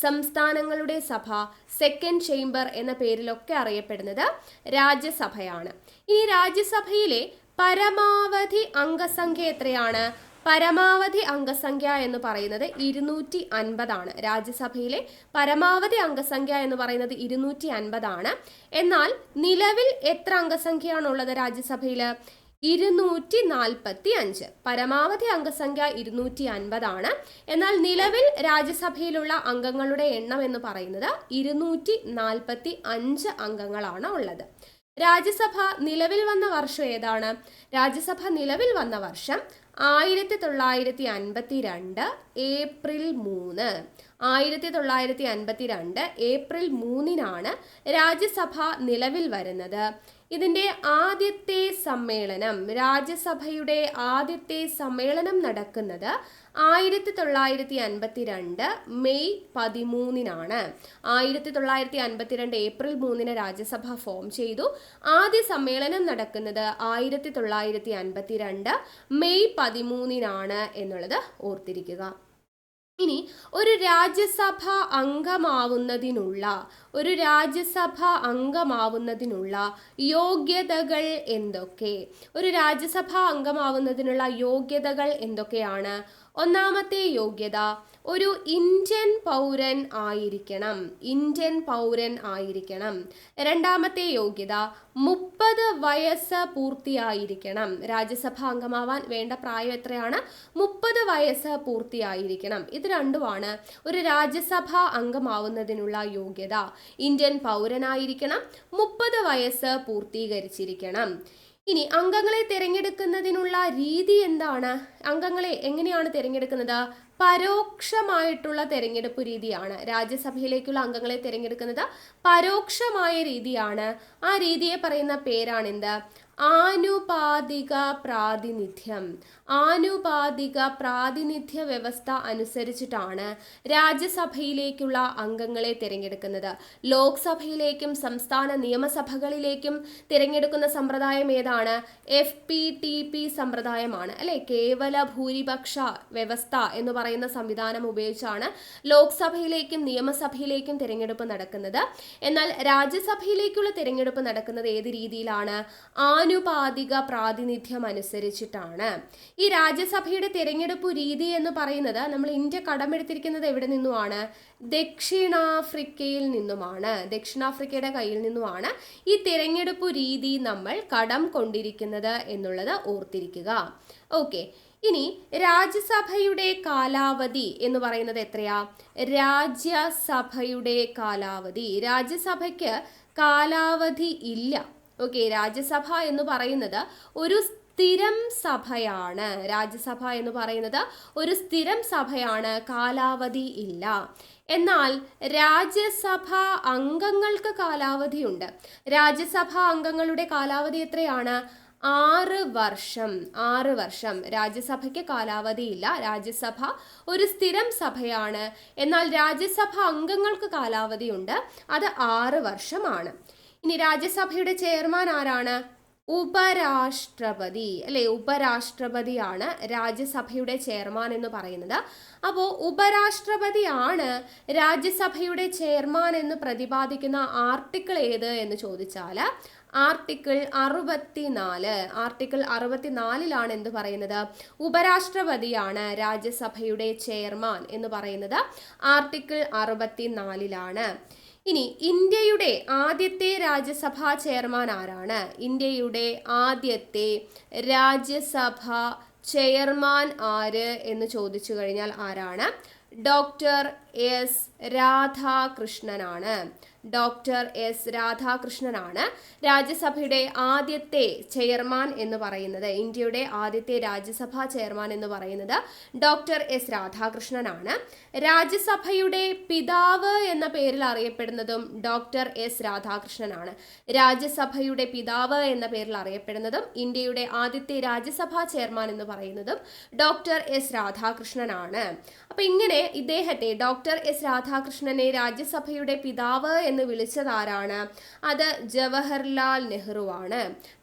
സംസ്ഥാനങ്ങളുടെ സഭ, സെക്കൻഡ് ചേംബർ എന്ന പേരിലൊക്കെ അറിയപ്പെടുന്നത് രാജ്യസഭയാണ്. ഇനി രാജ്യസഭയിലെ പരമാവധി അംഗസംഖ്യ എത്രയാണ്? പരമാവധി അംഗസംഖ്യ എന്ന് പറയുന്നത് 250 ആണ്. രാജ്യസഭയിലെ പരമാവധി അംഗസംഖ്യ എന്ന് പറയുന്നത് 250 ആണ്. എന്നാൽ നിലവിൽ എത്ര അംഗസംഖ്യയാണുള്ളത് രാജ്യസഭയിൽ? 245. പരമാവധി അംഗസംഖ്യ 250 ആണ്. എന്നാൽ നിലവിൽ രാജ്യസഭയിലുള്ള അംഗങ്ങളുടെ എണ്ണം എന്ന് പറയുന്നത് 245 അംഗങ്ങളാണ് ഉള്ളത്. രാജ്യസഭ നിലവിൽ വന്ന വർഷം ഏതാണ്? രാജ്യസഭ നിലവിൽ വന്ന വർഷം 1952 ഏപ്രിൽ 3. 1952 ഏപ്രിൽ 3-നാണ് രാജ്യസഭ നിലവിൽ വരുന്നത്. ഇതിൻ്റെ ആദ്യത്തെ സമ്മേളനം, രാജ്യസഭയുടെ ആദ്യത്തെ സമ്മേളനം നടക്കുന്നത് 1952 മെയ് 13-നാണ്. 1952 ഏപ്രിൽ 3-ന് രാജ്യസഭ ഫോം ചെയ്തു. ആദ്യ സമ്മേളനം നടക്കുന്നത് 1952 മെയ് 13-നാണ് എന്നുള്ളത് ഓർത്തിരിക്കുക. ഇനി ഒരു രാജ്യസഭ അംഗമാവുന്നതിനുള്ള യോഗ്യതകൾ എന്തൊക്കെ? ഒരു രാജ്യസഭ അംഗമാവുന്നതിനുള്ള യോഗ്യതകൾ എന്തൊക്കെയാണ്? ഒന്നാമത്തെ യോഗ്യത, ഒരു ഇന്ത്യൻ പൗരൻ ആയിരിക്കണം. രണ്ടാമത്തെ യോഗ്യത, 30 വയസ്സ് പൂർത്തിയായിരിക്കണം. രാജ്യസഭ അംഗമാവാൻ വേണ്ട പ്രായം എത്രയാണ്? 30 വയസ്സ് പൂർത്തിയായിരിക്കണം. ഇത് രണ്ടുമാണ് ഒരു രാജ്യസഭ അംഗമാവുന്നതിനുള്ള യോഗ്യത. ഇന്ത്യൻ പൗരനായിരിക്കണം, 30 വയസ്സ് പൂർത്തീകരിച്ചിരിക്കണം. ഇനി അംഗങ്ങളെ തിരഞ്ഞെടുക്കുന്നതിനുള്ള രീതി എന്താണ്? അംഗങ്ങളെ എങ്ങനെയാണ് തിരഞ്ഞെടുക്കുന്നത്? പരോക്ഷമായിട്ടുള്ള തെരഞ്ഞെടുപ്പ് രീതിയാണ്. രാജ്യസഭയിലേക്കുള്ള അംഗങ്ങളെ തിരഞ്ഞെടുക്കുന്നത് പരോക്ഷമായ രീതിയാണ്. ആ രീതിയെ പറയുന്ന പേരാണെന്ത്? ആനുപാതിക പ്രാതിനിധ്യ വ്യവസ്ഥ അനുസരിച്ചിട്ടാണ് രാജ്യസഭയിലേക്കുള്ള അംഗങ്ങളെ തിരഞ്ഞെടുക്കുന്നത്. ലോക്സഭയിലേക്കും സംസ്ഥാന നിയമസഭകളിലേക്കും തിരഞ്ഞെടുക്കുന്ന സമ്പ്രദായം ഏതാണ്? FPTP സമ്പ്രദായമാണ് അല്ലെ. കേവല ഭൂരിപക്ഷ വ്യവസ്ഥ എന്ന് പറയുന്ന സംവിധാനം ഉപയോഗിച്ചാണ് ലോക്സഭയിലേക്കും നിയമസഭയിലേക്കും തിരഞ്ഞെടുപ്പ് നടക്കുന്നത്. എന്നാൽ രാജ്യസഭയിലേക്കുള്ള തിരഞ്ഞെടുപ്പ് നടക്കുന്നത് ഏത് രീതിയിലാണ്? ആനുപാതിക പ്രാതിനിധ്യം അനുസരിച്ചിട്ടാണ്. ഈ രാജ്യസഭയുടെ തിരഞ്ഞെടുപ്പ് രീതി എന്ന് പറയുന്നത് നമ്മൾ ഇന്ത്യ കടമെടുത്തിരിക്കുന്നത് എവിടെ നിന്നുമാണ്? ദക്ഷിണാഫ്രിക്കയിൽ നിന്നുമാണ്. ദക്ഷിണാഫ്രിക്കയുടെ കയ്യിൽ നിന്നുമാണ് ഈ തിരഞ്ഞെടുപ്പ് രീതി നമ്മൾ കടം കൊണ്ടിരിക്കുന്നത് എന്നുള്ളത് ഓർത്തിരിക്കുക. ഓക്കെ, ഇനി രാജ്യസഭയുടെ കാലാവധി എന്ന് പറയുന്നത് എത്രയാ? രാജ്യസഭയ്ക്ക് കാലാവധി ഇല്ല. ഓക്കെ, രാജ്യസഭ എന്ന് പറയുന്നത് ഒരു സ്ഥിരം സഭയാണ്. കാലാവധി ഇല്ല. എന്നാൽ രാജ്യസഭ അംഗങ്ങൾക്ക് കാലാവധിയുണ്ട്. രാജ്യസഭാ അംഗങ്ങളുടെ കാലാവധി എത്രയാണ്? 6 വർഷം രാജ്യസഭയ്ക്ക് കാലാവധിയില്ല. രാജ്യസഭ ഒരു സ്ഥിരം സഭയാണ്. എന്നാൽ രാജ്യസഭ അംഗങ്ങൾക്ക് കാലാവധിയുണ്ട്. അത് 6 വർഷമാണ്. ഇനി രാജ്യസഭയുടെ ചെയർമാൻ ആരാണ്? ഉപരാഷ്ട്രപതി അല്ലെ, ഉപരാഷ്ട്രപതിയാണ് രാജ്യസഭയുടെ ചെയർമാൻ എന്ന് പറയുന്നത്. അപ്പോൾ ഉപരാഷ്ട്രപതിയാണ് രാജ്യസഭയുടെ ചെയർമാൻ എന്ന് പ്രതിപാദിക്കുന്ന ആർട്ടിക്കിൾ ഏത് എന്ന് ചോദിച്ചാൽ ആർട്ടിക്കിൾ 64. ആർട്ടിക്കിൾ 64ലാണ് എന്ത് പറയുന്നത്? ഉപരാഷ്ട്രപതിയാണ് രാജ്യസഭയുടെ ചെയർമാൻ എന്ന് പറയുന്നത് ആർട്ടിക്കിൾ 64ലാണ്. ഇനി ഇന്ത്യയുടെ ആദ്യത്തെ രാജ്യസഭാ ചെയർമാൻ ആരാണ്? ഇന്ത്യയുടെ ആദ്യത്തെ രാജ്യസഭാ ചെയർമാൻ ആര് എന്ന് ചോദിച്ചു കഴിഞ്ഞാൽ ആരാണ്? ഡോക്ടർ എസ് രാധാകൃഷ്ണനാണ്. ഡോക്ടർ എസ് രാധാകൃഷ്ണനാണ് രാജ്യസഭയുടെ ആദ്യത്തെ ചെയർമാൻ എന്ന് പറയുന്നത്. ഇന്ത്യയുടെ ആദ്യത്തെ രാജ്യസഭാ ചെയർമാൻ എന്ന് പറയുന്നത് ഡോക്ടർ എസ് രാധാകൃഷ്ണനാണ്. രാജ്യസഭയുടെ പിതാവ് എന്ന പേരിൽ അറിയപ്പെടുന്നതും ഡോക്ടർ എസ് രാധാകൃഷ്ണനാണ്. രാജ്യസഭയുടെ പിതാവ് എന്ന പേരിൽ അറിയപ്പെടുന്നതും ഇന്ത്യയുടെ ആദ്യത്തെ രാജ്യസഭാ ചെയർമാൻ എന്ന് പറയുന്നതും ഡോക്ടർ എസ് രാധാകൃഷ്ണനാണ്. അപ്പൊ ഇങ്ങനെ ഇദ്ദേഹത്തെ ഡോക്ടർ എസ് രാധാകൃഷ്ണനെ രാജ്യസഭയുടെ പിതാവ് എന്ന് വിളിച്ചത് ആരാണ്? അത് ജവഹർലാൽ നെഹ്റു ആണ്.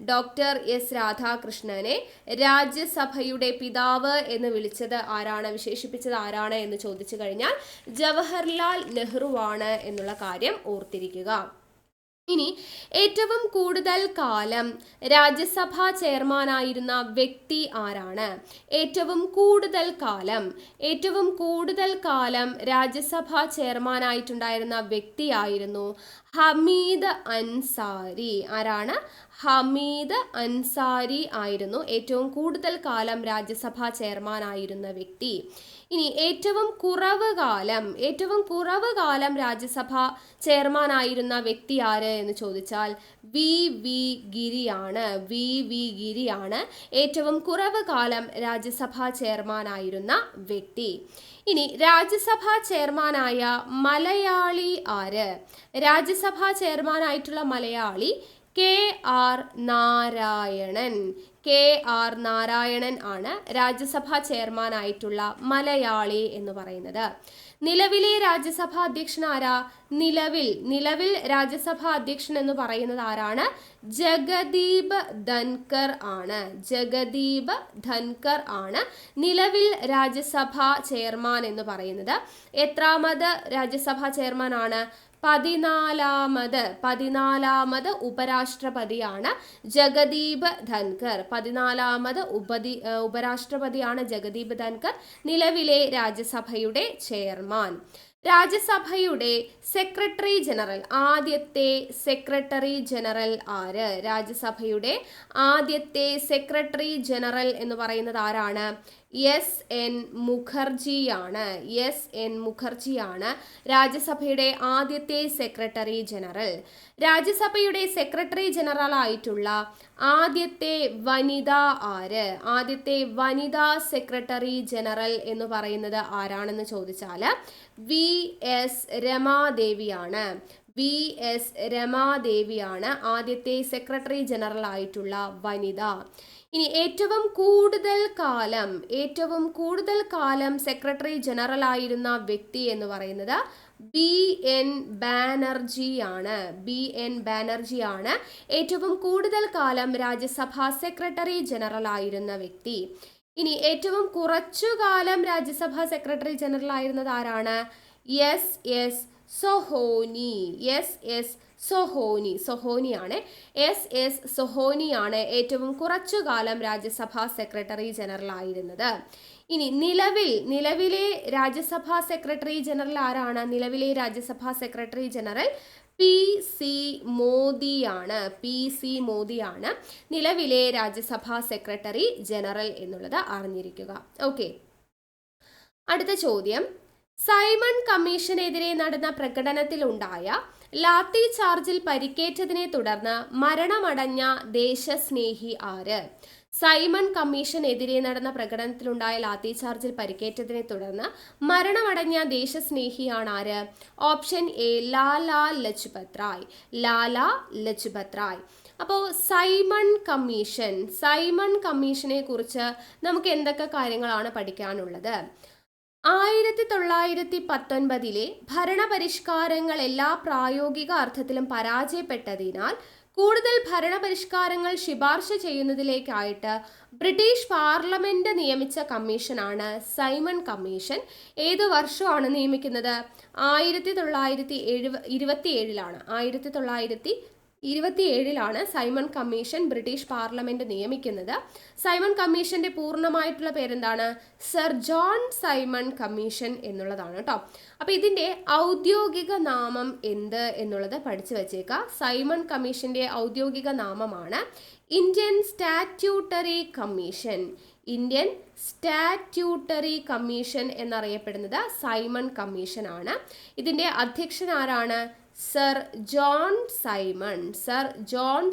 ഡോക്ടർ എസ് രാധാകൃഷ്ണനെ രാജ്യസഭയുടെ പിതാവ് എന്ന് വിളിച്ചത് ആരാണ്, വിശേഷിപ്പിച്ചത് ആരാണ് എന്ന് ചോദിച്ചു കഴിഞ്ഞാൽ ജവഹർലാൽ നെഹ്റു ആണ് എന്നുള്ള കാര്യം ഓർത്തിരിക്കുക. ഇനി ഏറ്റവും കൂടുതൽ കാലം രാജ്യസഭാ ചെയർമാനായിരുന്ന വ്യക്തി ആരാണ്? ഏറ്റവും കൂടുതൽ കാലം രാജ്യസഭാ ചെയർമാനായിട്ടുണ്ടായിരുന്ന വ്യക്തിയായിരുന്നു ഹമീദ് അൻസാരി. ആരാണ്? ഹമീദ് അൻസാരി ആയിരുന്നു ഏറ്റവും കൂടുതൽ കാലം രാജ്യസഭാ ചെയർമാനായിരുന്ന വ്യക്തി. ഇനി ഏറ്റവും കുറവ് കാലം രാജ്യസഭ ചെയർമാനായിരുന്ന വ്യക്തി ആര് എന്ന് ചോദിച്ചാൽ വി വി ഗിരിയാണ് ഏറ്റവും കുറവ് കാലം രാജ്യസഭാ ചെയർമാനായിരുന്ന വ്യക്തി. ഇനി രാജ്യസഭാ ചെയർമാനായ മലയാളി ആര്? രാജ്യസഭാ ചെയർമാനായിട്ടുള്ള മലയാളി KR നാരായണൻ ആണ് രാജ്യസഭാ ചെയർമാനായിട്ടുള്ള മലയാളി എന്ന് പറയുന്നത്. നിലവിലെ രാജ്യസഭാ അധ്യക്ഷൻ ആരാ? നിലവിൽ രാജ്യസഭാ അധ്യക്ഷൻ എന്ന് പറയുന്നത് ആരാണ്? ജഗദീപ് ധൻകർ ആണ് നിലവിൽ രാജ്യസഭാ ചെയർമാൻ എന്ന് പറയുന്നത്. എത്രാമത് രാജ്യസഭാ ചെയർമാൻ ആണ്? 14ാമത് ഉപരാഷ്ട്രപതിയാണ് ജഗദീപ് ധൻകർ. 14ാമത് ഉപരാഷ്ട്രപതിയാണ് ജഗദീപ് ധൻകർ, നിലവിലെ രാജ്യസഭയുടെ ചെയർമാൻ. രാജ്യസഭയുടെ സെക്രട്ടറി ജനറൽ, ആദ്യത്തെ സെക്രട്ടറി ജനറൽ ആര്? രാജ്യസഭയുടെ ആദ്യത്തെ സെക്രട്ടറി ജനറൽ എന്ന് പറയുന്നത് ആരാണ്? എസ്.എൻ. മുഖർജിയാണ് രാജ്യസഭയുടെ ആദ്യത്തെ സെക്രട്ടറി ജനറൽ. രാജ്യസഭയുടെ സെക്രട്ടറി ജനറൽ ആയിട്ടുള്ള ആദ്യത്തെ വനിത ആര്? ആദ്യത്തെ വനിതാ സെക്രട്ടറി ജനറൽ എന്ന് പറയുന്നത് ആരാണെന്ന് ചോദിച്ചാൽ VS രമാദേവിയാണ് ആദ്യത്തെ സെക്രട്ടറി ജനറൽ ആയിട്ടുള്ള വനിത. ഇനി ഏറ്റവും കൂടുതൽ കാലം സെക്രട്ടറി ജനറൽ ആയിരുന്ന വ്യക്തി എന്ന് പറയുന്നത് BN ബാനർജിയാണ് ഏറ്റവും കൂടുതൽ കാലം രാജ്യസഭാ സെക്രട്ടറി ജനറൽ ആയിരുന്ന വ്യക്തി. ഇനി ഏറ്റവും കുറച്ചു കാലം രാജ്യസഭാ സെക്രട്ടറി ജനറൽ ആയിരുന്നത് ആരാണ്? SS സൊഹോനിയാണ് ഏറ്റവും കുറച്ചു കാലം രാജ്യസഭാ സെക്രട്ടറി ജനറൽ ആയിരുന്നത്. ഇനി നിലവിലെ രാജ്യസഭാ സെക്രട്ടറി ജനറൽ ആരാണ്? നിലവിലെ രാജ്യസഭാ സെക്രട്ടറി ജനറൽ PC മോദിയാണ് നിലവിലെ രാജ്യസഭാ സെക്രട്ടറി ജനറൽ എന്നുള്ളത് അറിഞ്ഞിരിക്കുക. ഓക്കെ, അടുത്ത ചോദ്യം. സൈമൺ കമ്മീഷനെതിരെ നടന്ന പ്രകടനത്തിലുണ്ടായ ലാത്തി ചാർജിൽ പരിക്കേറ്റതിനെ തുടർന്ന് മരണമടഞ്ഞ ദേശസ്നേഹി ആര്? സൈമൺ കമ്മീഷനെതിരെ നടന്ന പ്രകടനത്തിലുണ്ടായ ലാത്തി ചാർജിൽ പരിക്കേറ്റതിനെ തുടർന്ന് മരണമടഞ്ഞ ദേശസ്നേഹിയാണ് ആര്? Option A Lala Lajpat Rai. അപ്പോൾ സൈമൺ കമ്മീഷനെ കുറിച്ച് നമുക്ക് എന്തൊക്കെ കാര്യങ്ങളാണ് പഠിക്കാനുള്ളത്? 1919 ഭരണപരിഷ്കാരങ്ങൾ എല്ലാ പ്രായോഗിക അർത്ഥത്തിലും പരാജയപ്പെട്ടതിനാൽ കൂടുതൽ ഭരണപരിഷ്കാരങ്ങൾ ശുപാർശ ചെയ്യുന്നതിലേക്കായിട്ട് ബ്രിട്ടീഷ് പാർലമെന്റ് നിയമിച്ച കമ്മീഷനാണ് സൈമൺ കമ്മീഷൻ. ഏത് വർഷമാണ് നിയമിക്കുന്നത്? 1927ലാണ് സൈമൺ കമ്മീഷൻ ബ്രിട്ടീഷ് പാർലമെന്റ് നിയമിക്കുന്നത്. സൈമൺ കമ്മീഷന്റെ പൂർണ്ണമായിട്ടുള്ള പേരെന്താണ്? സർ ജോൺ സൈമൺ കമ്മീഷൻ എന്നുള്ളതാണ് കേട്ടോ. അപ്പൊ ഇതിന്റെ ഔദ്യോഗിക നാമം എന്ത് എന്നുള്ളത് പഠിച്ചു വെച്ചേക്കാം. സൈമൺ കമ്മീഷന്റെ ഔദ്യോഗിക നാമമാണ് Indian statutory commission. Indian statutory commission എന്നറിയപ്പെടുന്നത് സൈമൺ കമ്മീഷൻ ആണ്. ഇതിന്റെ അധ്യക്ഷൻ ആരാണ്? സർ ജോൺ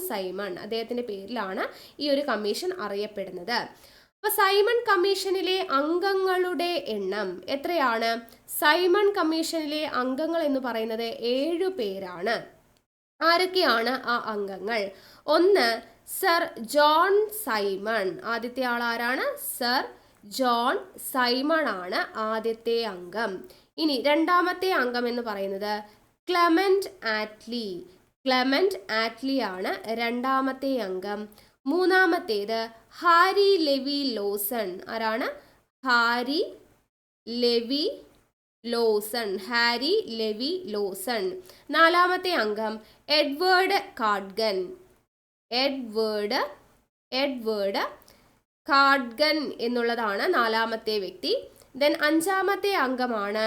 സൈമൺ അദ്ദേഹത്തിന്റെ പേരിലാണ് ഈ ഒരു കമ്മീഷൻ അറിയപ്പെടുന്നത്. അപ്പൊ സൈമൺ കമ്മീഷനിലെ അംഗങ്ങളുടെ എണ്ണം എത്രയാണ്? സൈമൺ കമ്മീഷനിലെ അംഗങ്ങൾ എന്ന് പറയുന്നത് 7 പേരാണ്. ആരൊക്കെയാണ് ആ അംഗങ്ങൾ? ഒന്ന്, സർ ജോൺ സൈമൺ. ആദ്യത്തെ ആൾ ആരാണ്? സർ ജോൺ സൈമൺ ആണ് ആദ്യത്തെ അംഗം. ഇനി രണ്ടാമത്തെ അംഗം എന്ന് പറയുന്നത് ക്ലെമന്റ് ആറ്റ്ലി ആണ് രണ്ടാമത്തെ അംഗം. മൂന്നാമത്തേത് ഹാരി ലെവി ലോസൺ. ആരാണ്? Harry levy Lawson. നാലാമത്തെ അംഗം എഡ്വേർഡ് കാഡ്ഗൻ എന്നുള്ളതാണ് നാലാമത്തെ വ്യക്തി. ദെൻ അഞ്ചാമത്തെ അംഗമാണ്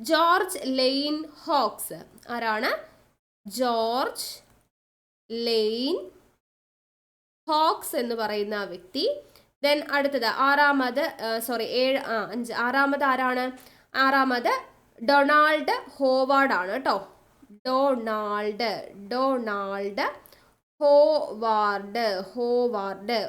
ജോർജ് ലെയിൻ ഹോക്സ്. ആരാണ്? ജോർജ് ലെയിൻ ഹോക്സ് എന്ന് പറയുന്ന വ്യക്തി. ദെൻ അടുത്തത് ആറാമത് ആരാണ്? ആറാമത് ഡൊണാൾഡ് ഹോവാർഡ് ആണ് കേട്ടോ. Donald Howard.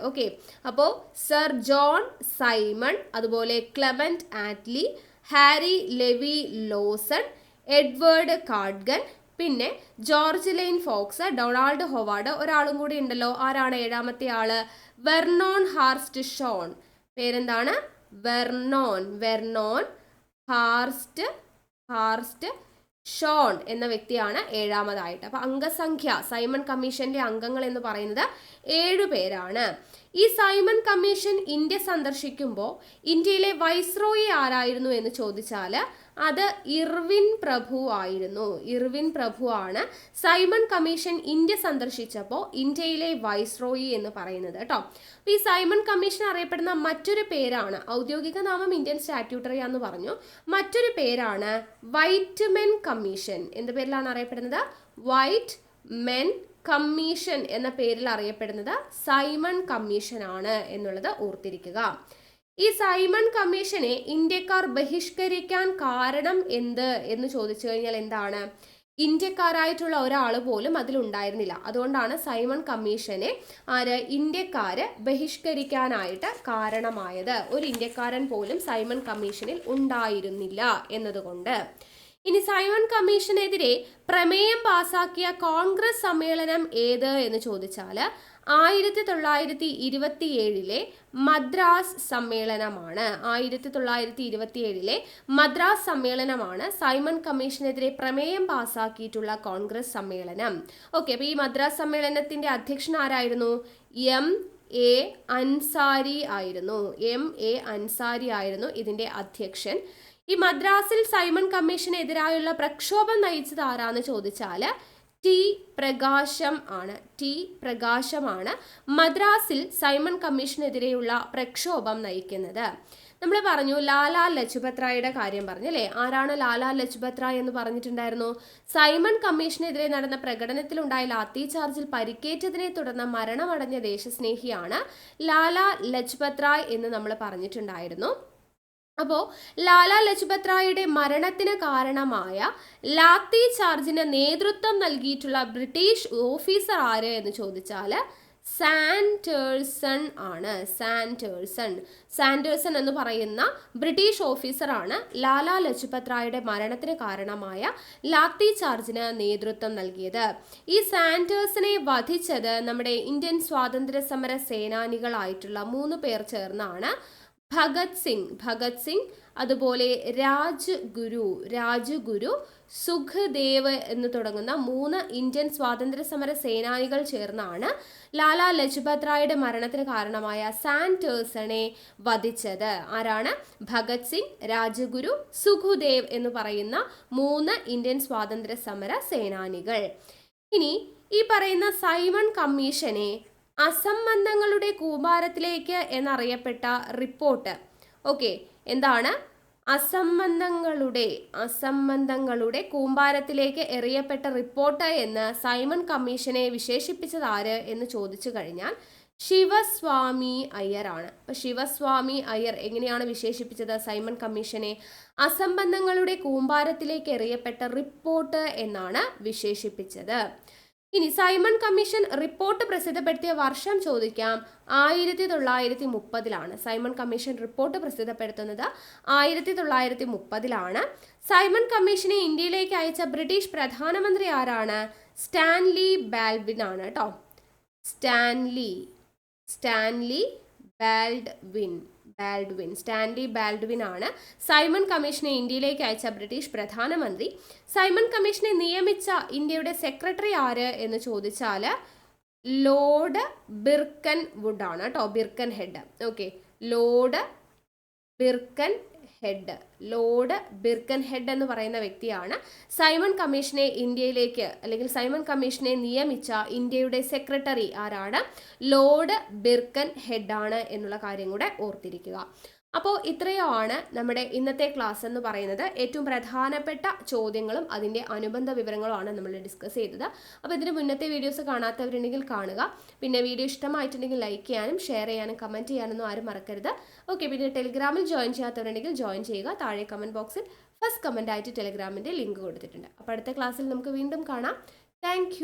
ഓക്കെ, അപ്പോൾ സർ ജോൺ സൈമൺ, അതുപോലെ Clement Attlee, Harry levy Lawson, Edward Cadogan, പിന്നെ George Lane Fox, Donald Howard. ഒരാളും കൂടി ഉണ്ടല്ലോ. ആരാണ് ഏഴാമത്തെ ആള്? Vernon Hartshorn. പേരെന്താണ്? വെർണോൺ ഹാർസ്റ്റ് ഷോൺ എന്ന വ്യക്തിയാണ് ഏഴാമതായിട്ട്. അപ്പൊ അംഗസംഖ്യ സൈമൺ കമ്മീഷന്റെ അംഗങ്ങൾ എന്ന് പറയുന്നത് 7 പേരാണ്. ഈ സൈമൺ കമ്മീഷൻ ഇന്ത്യ സന്ദർശിക്കുമ്പോൾ ഇന്ത്യയിലെ വൈസ്രോയി ആരായിരുന്നു എന്ന് ചോദിച്ചാൽ അത് ഇർവിൻ പ്രഭു ആണ് സൈമൺ കമ്മീഷൻ ഇന്ത്യ സന്ദർശിച്ചപ്പോൾ ഇന്ത്യയിലെ വൈസ്രോയി എന്ന് പറയുന്നത് കേട്ടോ. ഈ സൈമൺ കമ്മീഷൻ അറിയപ്പെടുന്ന മറ്റൊരു പേരാണ്, ഔദ്യോഗിക നാമം ഇന്ത്യൻ സ്റ്റാറ്റ്യൂട്ടറി എന്ന് പറഞ്ഞു, മറ്റൊരു പേരാണ് വൈറ്റ്മെൻ കമ്മീഷൻ. എന്ത് പേരിലാണ് അറിയപ്പെടുന്നത്? വൈറ്റ്മെൻ കമ്മീഷൻ എന്ന പേരിൽ അറിയപ്പെടുന്നത് സൈമൺ കമ്മീഷൻ ആണ് എന്നുള്ളത് ഓർത്തിരിക്കുക. ഈ സൈമൺ കമ്മീഷനെ ഇന്ത്യക്കാർ ബഹിഷ്കരിക്കാൻ കാരണം എന്ത് എന്ന് ചോദിച്ചു കഴിഞ്ഞാൽ എന്താണ്? ഇന്ത്യക്കാരായിട്ടുള്ള ഒരാൾ പോലും അതിലുണ്ടായിരുന്നില്ല. അതുകൊണ്ടാണ് സൈമൺ കമ്മീഷനെ ഇന്ത്യക്കാര് ബഹിഷ്കരിക്കാനായിട്ട് കാരണമായത്. ഒരു ഇന്ത്യക്കാരൻ പോലും സൈമൺ കമ്മീഷനിൽ ഉണ്ടായിരുന്നില്ല എന്നതുകൊണ്ട്. ഇനി സൈമൺ കമ്മീഷനെതിരെ പ്രമേയം പാസാക്കിയ കോൺഗ്രസ് സമ്മേളനം ഏത് എന്ന് ചോദിച്ചാൽ 1927 മദ്രാസ് സമ്മേളനമാണ്. 1927 മദ്രാസ് സമ്മേളനമാണ് സൈമൺ കമ്മീഷനെതിരെ പ്രമേയം പാസാക്കിയിട്ടുള്ള കോൺഗ്രസ് സമ്മേളനം. ഓക്കെ, അപ്പൊ ഈ മദ്രാസ് സമ്മേളനത്തിന്റെ അധ്യക്ഷൻ ആരായിരുന്നു? M.A. അൻസാരി ആയിരുന്നു ഇതിന്റെ അധ്യക്ഷൻ. ഈ മദ്രാസിൽ സൈമൺ കമ്മീഷനെതിരായുള്ള പ്രക്ഷോഭം നയിച്ചത് ആരാന്ന് ചോദിച്ചാൽ ടി പ്രകാശമാണ് മദ്രാസിൽ സൈമൺ കമ്മീഷനെതിരെയുള്ള പ്രക്ഷോഭം നയിക്കുന്നത്. നമ്മൾ പറഞ്ഞു ലാലാ ലജ്പത് റായിയുടെ കാര്യം പറഞ്ഞു അല്ലേ? ആരാണ് ലാലാ ലജ്പത് റായ് എന്ന് പറഞ്ഞിട്ടുണ്ടായിരുന്നു? സൈമൺ കമ്മീഷനെതിരെ നടന്ന പ്രകടനത്തിലുണ്ടായ ലാത്തി ചാർജിൽ പരിക്കേറ്റതിനെ തുടർന്ന് മരണമടഞ്ഞ ദേശസ്നേഹിയാണ് ലാലാ ലജ്പത് റായ് എന്ന് നമ്മൾ പറഞ്ഞിട്ടുണ്ടായിരുന്നു. അപ്പോൾ ലാലാ ലജ്പത് റായിയുടെ മരണത്തിന് കാരണമായ ലാത്തി ചാർജിന് നേതൃത്വം നൽകിയിട്ടുള്ള ബ്രിട്ടീഷ് ഓഫീസർ ആര് എന്ന് ചോദിച്ചാൽ സാൻഡേഴ്സൺ ആണ്. സാൻഡേഴ്സൺ എന്ന് പറയുന്ന ബ്രിട്ടീഷ് ഓഫീസറാണ് ലാലാ ലജ്പത് റായിയുടെ മരണത്തിന് കാരണമായ ലാത്തി ചാർജിന് നേതൃത്വം നൽകിയത്. ഈ സാൻഡേഴ്സനെ വധിച്ചത് നമ്മുടെ ഇന്ത്യൻ സ്വാതന്ത്ര്യ സമര സേനാനികളായിട്ടുള്ള 3 പേർ ചേർന്നാണ്. ഭഗത് സിംഗ്, അതുപോലെ രാജ്ഗുരു, സുഖ്ദേവ് എന്ന് തുടങ്ങുന്ന 3 ഇന്ത്യൻ സ്വാതന്ത്ര്യ സമര സേനാനികൾ ചേർന്നാണ് ലാലാ ലജ്പത് റായിയുടെ മരണത്തിന് കാരണമായ സാൻഡേഴ്സണെ വധിച്ചത്. ആരാണ്? ഭഗത് സിംഗ്, രാജ്ഗുരു, സുഖ്ദേവ് എന്ന് പറയുന്ന 3 ഇന്ത്യൻ സ്വാതന്ത്ര്യ സമര സേനാനികൾ. ഇനി ഈ പറയുന്ന സൈമൺ കമ്മീഷനെ അസംബന്ധങ്ങളുടെ കൂമ്പാരത്തിലേക്ക് എന്നറിയപ്പെട്ട റിപ്പോർട്ട്, ഓക്കെ, എന്താണ്? അസംബന്ധങ്ങളുടെ കൂമ്പാരത്തിലേക്ക് എറിയപ്പെട്ട റിപ്പോർട്ട് എന്ന് സൈമൺ കമ്മീഷനെ വിശേഷിപ്പിച്ചത് ആര് എന്ന് ചോദിച്ചു കഴിഞ്ഞാൽ ശിവസ്വാമി അയ്യറാണ്. അപ്പൊ ശിവസ്വാമി അയ്യർ എങ്ങനെയാണ് വിശേഷിപ്പിച്ചത് സൈമൺ കമ്മീഷനെ? അസംബന്ധങ്ങളുടെ കൂമ്പാരത്തിലേക്ക് എറിയപ്പെട്ട റിപ്പോർട്ട് എന്നാണ് വിശേഷിപ്പിച്ചത്. ഇനി സൈമൺ കമ്മീഷൻ റിപ്പോർട്ട് പ്രസിദ്ധപ്പെടുത്തിയ വർഷം ചോദിക്കാം. 1930 സൈമൺ കമ്മീഷൻ റിപ്പോർട്ട് പ്രസിദ്ധപ്പെടുത്തുന്നത് 1930 സൈമൺ കമ്മീഷനെ ഇന്ത്യയിലേക്ക് അയച്ച ബ്രിട്ടീഷ് പ്രധാനമന്ത്രി ആരാണ്? സ്റ്റാൻലി ബാൽഡ്വിൻ ആണ് കേട്ടോ. സ്റ്റാൻലി ബാൽഡ്വിൻ ആണ് സൈമൺ കമ്മീഷനെ ഇന്ത്യയിലേക്ക് അയച്ച ബ്രിട്ടീഷ് പ്രധാനമന്ത്രി. സൈമൺ കമ്മീഷനെ നിയമിച്ച ഇന്ത്യയുടെ സെക്രട്ടറി ആര് എന്ന് ചോദിച്ചാൽ ലോർഡ് ബിർക്കൻവുഡ് ആണ് കേട്ടോ. ബിർക്കൻ ഹെഡ്, ഓക്കെ, ലോർഡ് ബിർക്കൻ ഹെഡ് എന്ന് പറയുന്ന വ്യക്തിയാണ് സൈമൺ കമ്മീഷനെ ഇന്ത്യയിലേക്ക്, അല്ലെങ്കിൽ സൈമൺ കമ്മീഷനെ നിയമിച്ച ഇന്ത്യയുടെ സെക്രട്ടറി ആരാണ്? ലോർഡ് ബിർക്കൻ ഹെഡ് ആണ് എന്നുള്ള കാര്യം കൂടെ ഓർത്തിരിക്കുക. അപ്പോൾ ഇത്രയുമാണ് നമ്മുടെ ഇന്നത്തെ ക്ലാസ് എന്ന് പറയുന്നത്. ഏറ്റവും പ്രധാനപ്പെട്ട ചോദ്യങ്ങളും അതിൻ്റെ അനുബന്ധ വിവരങ്ങളുമാണ് നമ്മൾ ഡിസ്കസ് ചെയ്തത്. അപ്പോൾ ഇതിന് മുന്നത്തെ വീഡിയോസ് കാണാത്തവരുണ്ടെങ്കിൽ കാണുക. പിന്നെ വീഡിയോ ഇഷ്ടമായിട്ടുണ്ടെങ്കിൽ ലൈക്ക് ചെയ്യാനും ഷെയർ ചെയ്യാനും കമൻറ്റ് ചെയ്യാനൊന്നും ആരും മറക്കരുത്. ഓക്കെ, പിന്നെ ടെലിഗ്രാമിൽ ജോയിൻ ചെയ്യാത്തവരുണ്ടെങ്കിൽ ജോയിൻ ചെയ്യുക. താഴെ കമൻറ്റ് ബോക്സിൽ ഫസ്റ്റ് കമൻ്റ് ആയിട്ട് ടെലിഗ്രാമിൻ്റെ ലിങ്ക് കൊടുത്തിട്ടുണ്ട്. അപ്പോൾ അടുത്ത ക്ലാസ്സിൽ നമുക്ക് വീണ്ടും കാണാം. താങ്ക്